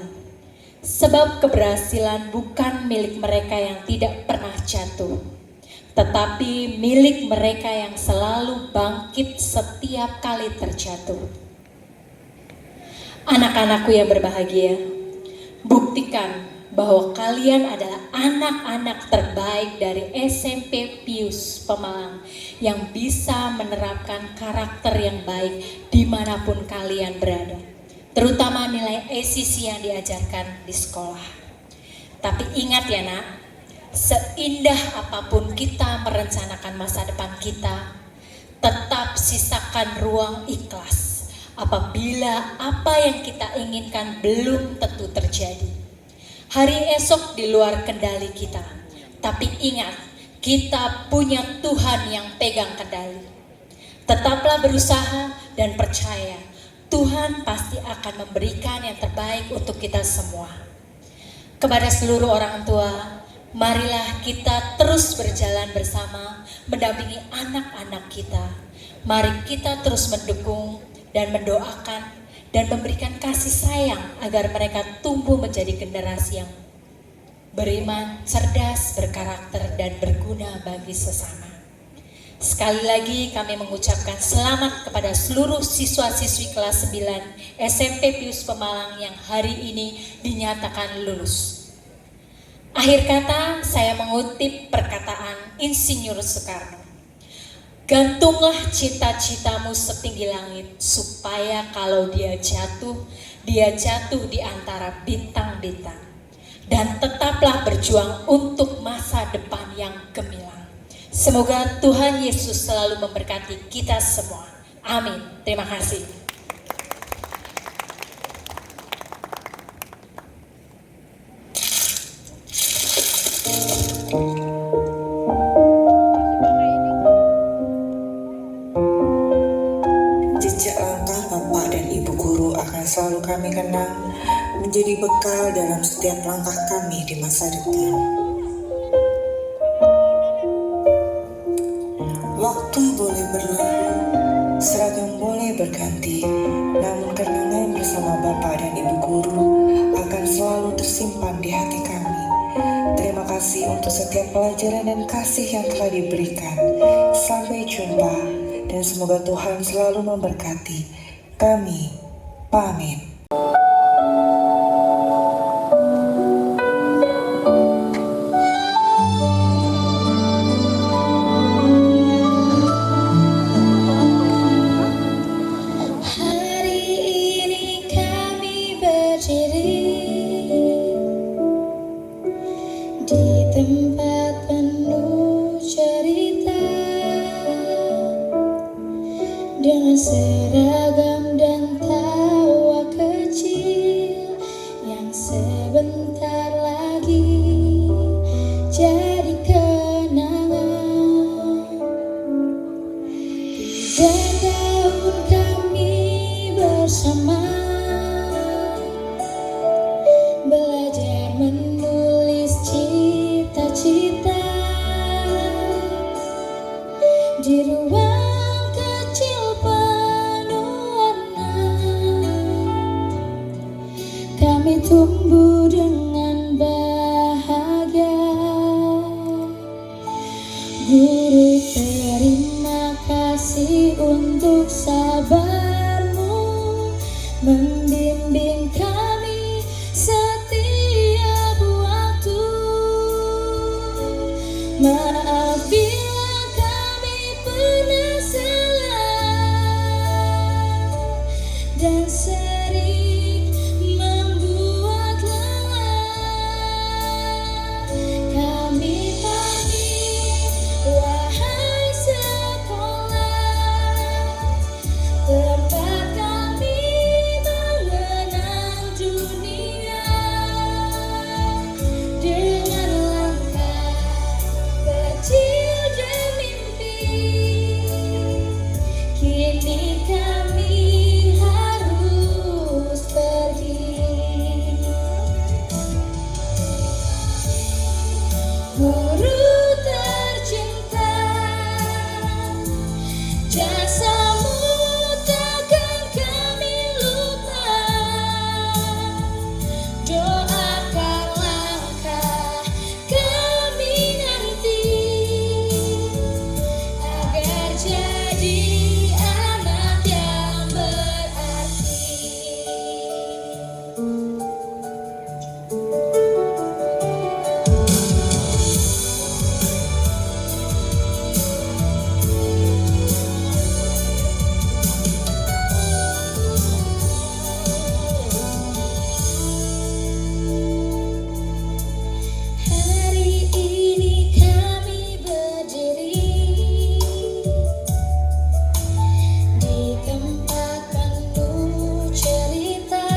Sebab keberhasilan bukan milik mereka yang tidak pernah jatuh, tetapi milik mereka yang selalu bangkit setiap kali terjatuh. Anak-anakku yang berbahagia, buktikan bahwa kalian adalah anak-anak terbaik dari SMP Pius Pemalang yang bisa menerapkan karakter yang baik dimanapun kalian berada, terutama nilai ACC yang diajarkan di sekolah. Tapi ingat ya nak, seindah apapun kita merencanakan masa depan kita, tetap sisakan ruang ikhlas apabila apa yang kita inginkan belum tentu terjadi. Hari esok di luar kendali kita, tapi ingat, kita punya Tuhan yang pegang kendali. Tetaplah berusaha dan percaya, Tuhan pasti akan memberikan yang terbaik untuk kita semua. Kepada seluruh orang tua, marilah kita terus berjalan bersama, mendampingi anak-anak kita. Mari kita terus mendukung dan mendoakan dan memberikan kasih sayang agar mereka tumbuh menjadi generasi yang beriman, cerdas, berkarakter, dan berguna bagi sesama. Sekali lagi kami mengucapkan selamat kepada seluruh siswa-siswi kelas 9 SMP Pius Pemalang yang hari ini dinyatakan lulus. Akhir kata, saya mengutip perkataan Insinyur Soekarno. Gantunglah cita-citamu setinggi langit, supaya kalau dia jatuh di antara bintang-bintang. dan tetaplah berjuang untuk masa depan yang gemilang. Semoga Tuhan Yesus selalu memberkati kita semua. Amin. Terima kasih. Jejak langkah Bapak dan Ibu Guru akan selalu kami kenang, menjadi bekal dalam setiap langkah kami di masa depan. Waktu boleh berlalu, seragam boleh berganti, namun kenangan bersama Bapak dan Ibu Guru akan selalu tersimpan di hati kami. Terima kasih untuk setiap pelajaran dan kasih yang telah diberikan. Sampai jumpa, dan semoga Tuhan selalu memberkati. Kami pamit. Hari ini kami berdiri di tempat penuh cerita, dengan seragam dan tawa kecil yang sebentar lagi jadi kenangan. 3 tahun kami bersama, belajar menulis cita-cita di ruang kecil penuh warna. Kami tumbuh dengan bahagia. Guru, terima kasih untuk sabarmu membimbing kami setiap waktu. Maaf bila kami pernah salah dan sering membuat lelah. Kami pamit, wahai sekolah, tempat kami mengenang dunia. Dengan langkah kecil dan mimpi, kini kami harus pergi. Guru tercinta, jasamu takkan kami lupa. Doakan langkah kami nanti, agar jadi anak yang berarti. Hari ini kami berdiri di tempat penuh cerita,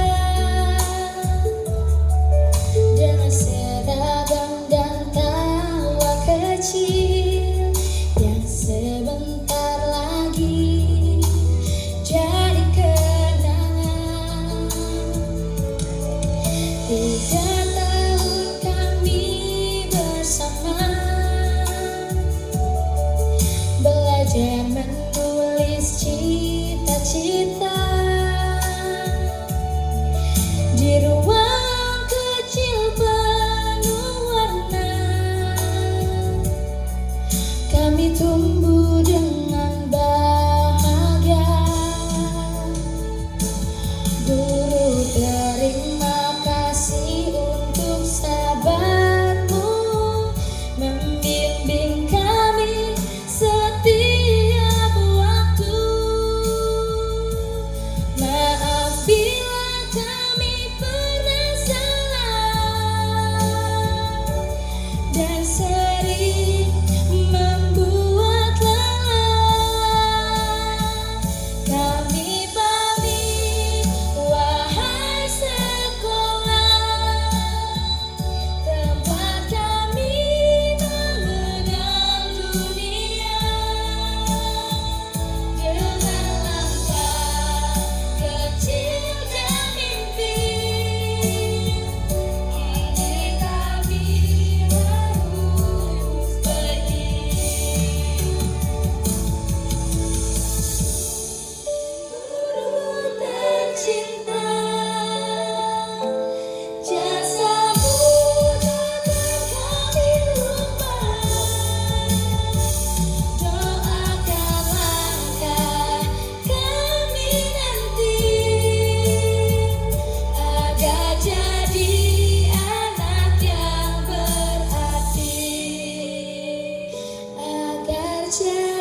dengan seragam dan tawa kecil yang sebentar lagi jadi kenangan. 3 tahun kami bersama, belajar menulis cita-cita di ruang kecil penuh warna. Kami tumbuh dengan bahagia. Guru, terima kasih untuk sabarmu membimbing kami setiap waktu. Maaf bila kami pernah salah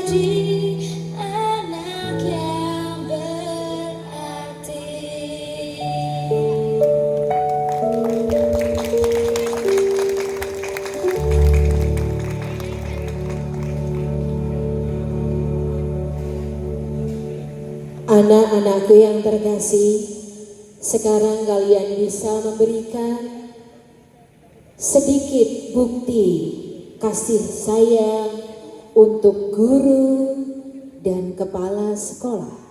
menjadi anak yang berarti. Anak-anakku yang terkasih, sekarang kalian bisa memberikan sedikit bukti kasih sayang untuk guru dan kepala sekolah.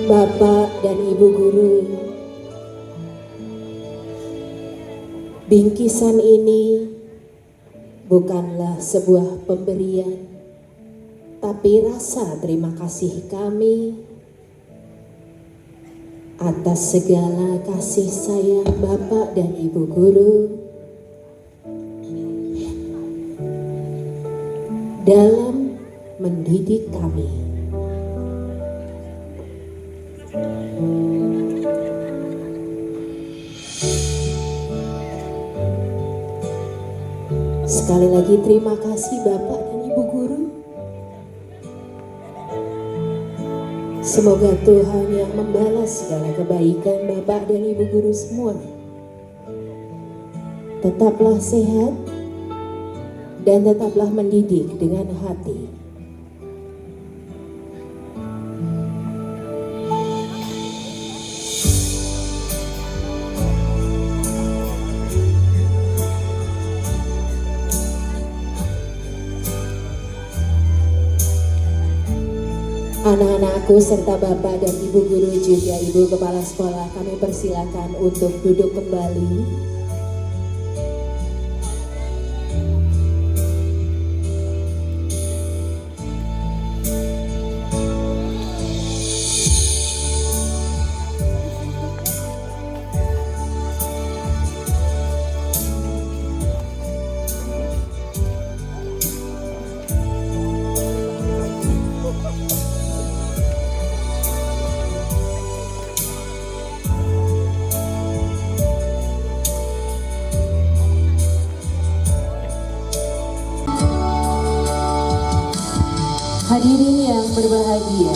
Bapak dan Ibu Guru, bingkisan ini bukanlah sebuah pemberian, tapi rasa terima kasih kami atas segala kasih sayang Bapak dan Ibu Guru dalam mendidik kami. Sekali lagi terima kasih Bapak dan Ibu Guru. Semoga Tuhan yang membalas segala kebaikan Bapak dan Ibu Guru semua. Tetaplah sehat dan tetaplah mendidik dengan hati. Anak-anakku serta Bapak dan Ibu Guru juga Ibu Kepala Sekolah, kami persilakan untuk duduk kembali. Hadirin yang berbahagia,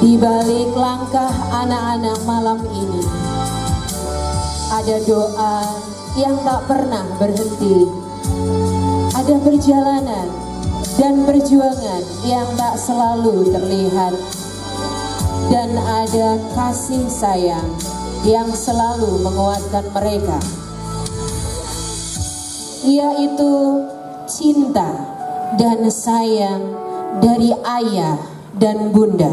di balik langkah anak-anak malam ini, ada doa yang tak pernah berhenti, ada perjalanan dan perjuangan yang tak selalu terlihat, dan ada kasih sayang yang selalu menguatkan mereka, yaitu cinta dan sayang dari ayah dan bunda.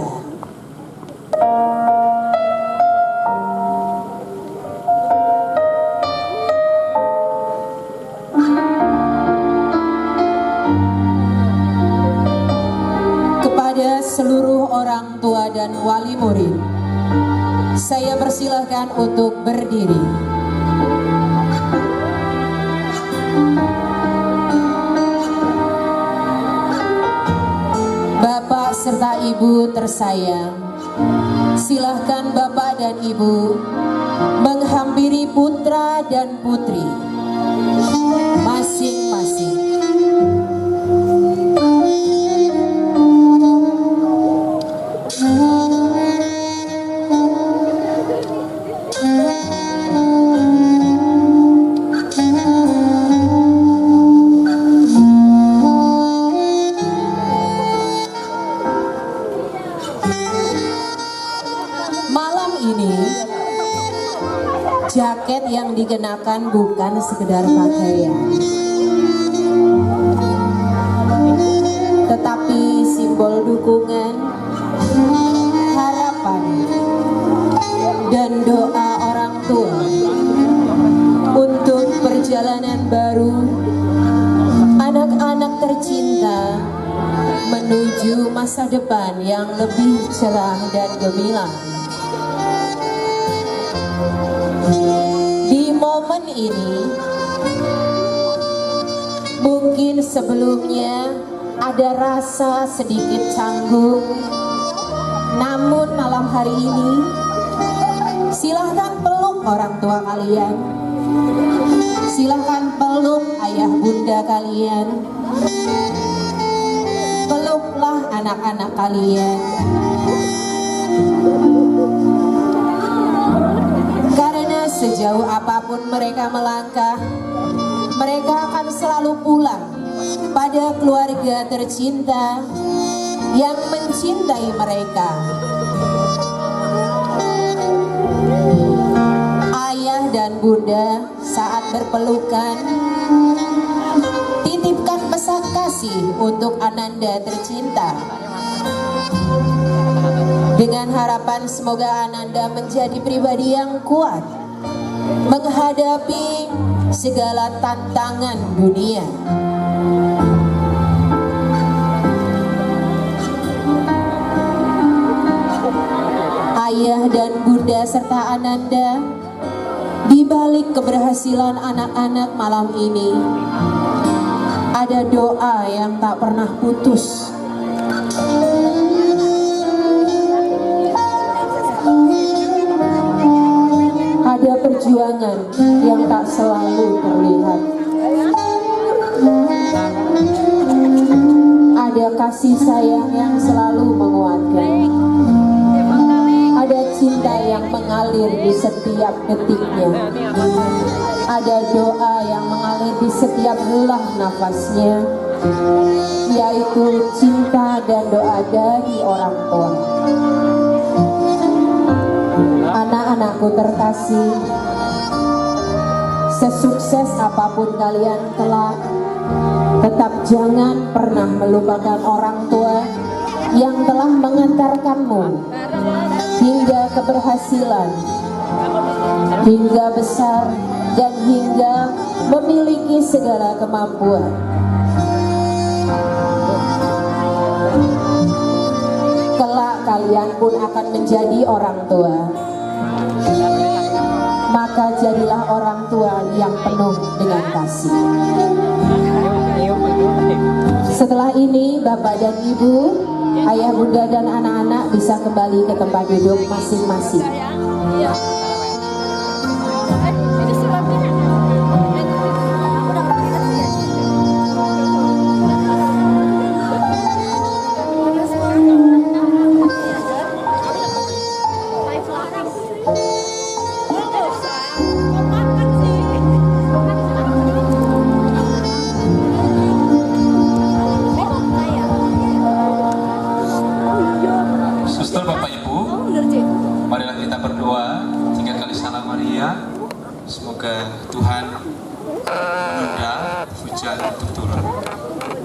Kepada seluruh orang tua dan wali murid, saya persilahkan untuk berdiri. Bapak serta Ibu tersayang, silahkan Bapak dan Ibu menghampiri putra dan putri masing-masing. Jaket yang dikenakan bukan sekedar pakaian, tetapi simbol dukungan, harapan, dan doa orang tua untuk perjalanan baru anak-anak tercinta menuju menuju masa depan yang lebih cerah dan gemilang. Di momen ini, mungkin sebelumnya ada rasa sedikit canggung, namun malam hari ini silahkan peluk orang tua kalian, silahkan peluk ayah bunda kalian, peluklah anak-anak kalian. Karena sejauh apapun mereka melangkah, mereka akan selalu pulang pada keluarga tercinta yang mencintai mereka. Ayah dan bunda saat berpelukan, titipkan pesan kasih untuk Ananda tercinta. Dengan harapan semoga Ananda menjadi pribadi yang kuat menghadapi segala tantangan dunia. Ayah dan bunda serta Ananda, di balik keberhasilan anak-anak malam ini, ada doa yang tak pernah putus. Ada perjuangan yang tak selalu terlihat. Ada kasih sayang yang selalu menguatkan. Ada cinta yang mengalir di setiap detiknya. Ada doa yang mengalir di setiap helah nafasnya, yaitu cinta dan doa dari orang tua. Anak-anakku terkasih, sesukses apapun kalian kelak, tetap jangan pernah melupakan orang tua yang telah mengantarkanmu hingga keberhasilan, hingga besar, dan hingga memiliki segala kemampuan. Kelak kalian pun akan menjadi orang tua. Maka jadilah orang tua yang penuh dengan kasih. Setelah ini Bapak dan Ibu, ayah bunda dan anak-anak bisa kembali ke tempat duduk masing-masing. Semoga Tuhan menunda hujan untuk turun.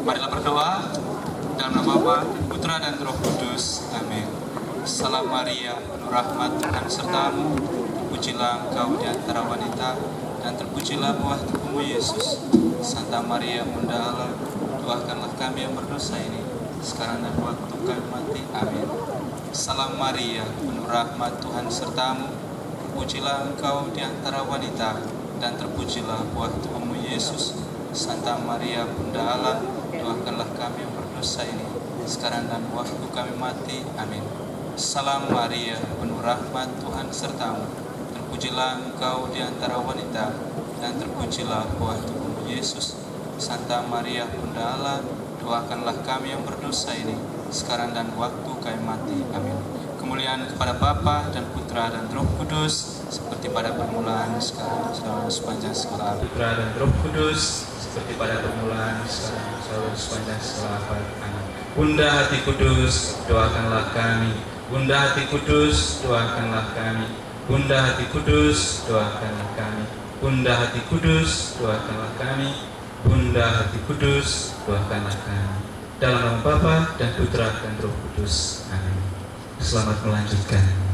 Marilah berdoa dalam nama Bapa, Putra dan Roh Kudus. Amin. Salam Maria, penuh rahmat Tuhan sertamu. Terpujilah engkau di antara wanita, dan terpujilah buah tubuhmu Yesus. Santa Maria, Bunda Allah, doakanlah kami yang berdosa ini, sekarang dan waktu kami mati. Amin. Salam Maria, penuh rahmat Tuhan sertamu. Terpujilah engkau di antara wanita, dan terpujilah buah tubuhmu Yesus. Santa Maria, Bunda Allah, doakanlah kami yang berdosa ini, sekarang dan waktu kami mati. Amin. Salam Maria, penuh rahmat Tuhan sertamu. Terpujilah engkau di antara wanita, dan terpujilah buah tubuhmu Yesus. Santa Maria, Bunda Allah, doakanlah kami yang berdosa ini, sekarang dan waktu kami mati. Amin. Kemuliaan kepada Bapa dan Putra dan Roh Kudus, seperti pada permulaan, sekarang, selalu sepanjang segala abad. Putra dan Roh Kudus, seperti pada permulaan, sekarang, selalu sepanjang segala abad. Amin. Bunda Hati Kudus, doakanlah kami. Bunda Hati Kudus, doakanlah kami. Bunda Hati Kudus, doakanlah kami. Bunda Hati Kudus, doakanlah kami. Bunda Hati Kudus, doakanlah kami. Dalam nama Bapa dan Putra dan Roh Kudus. Amin. Selamat melanjutkan.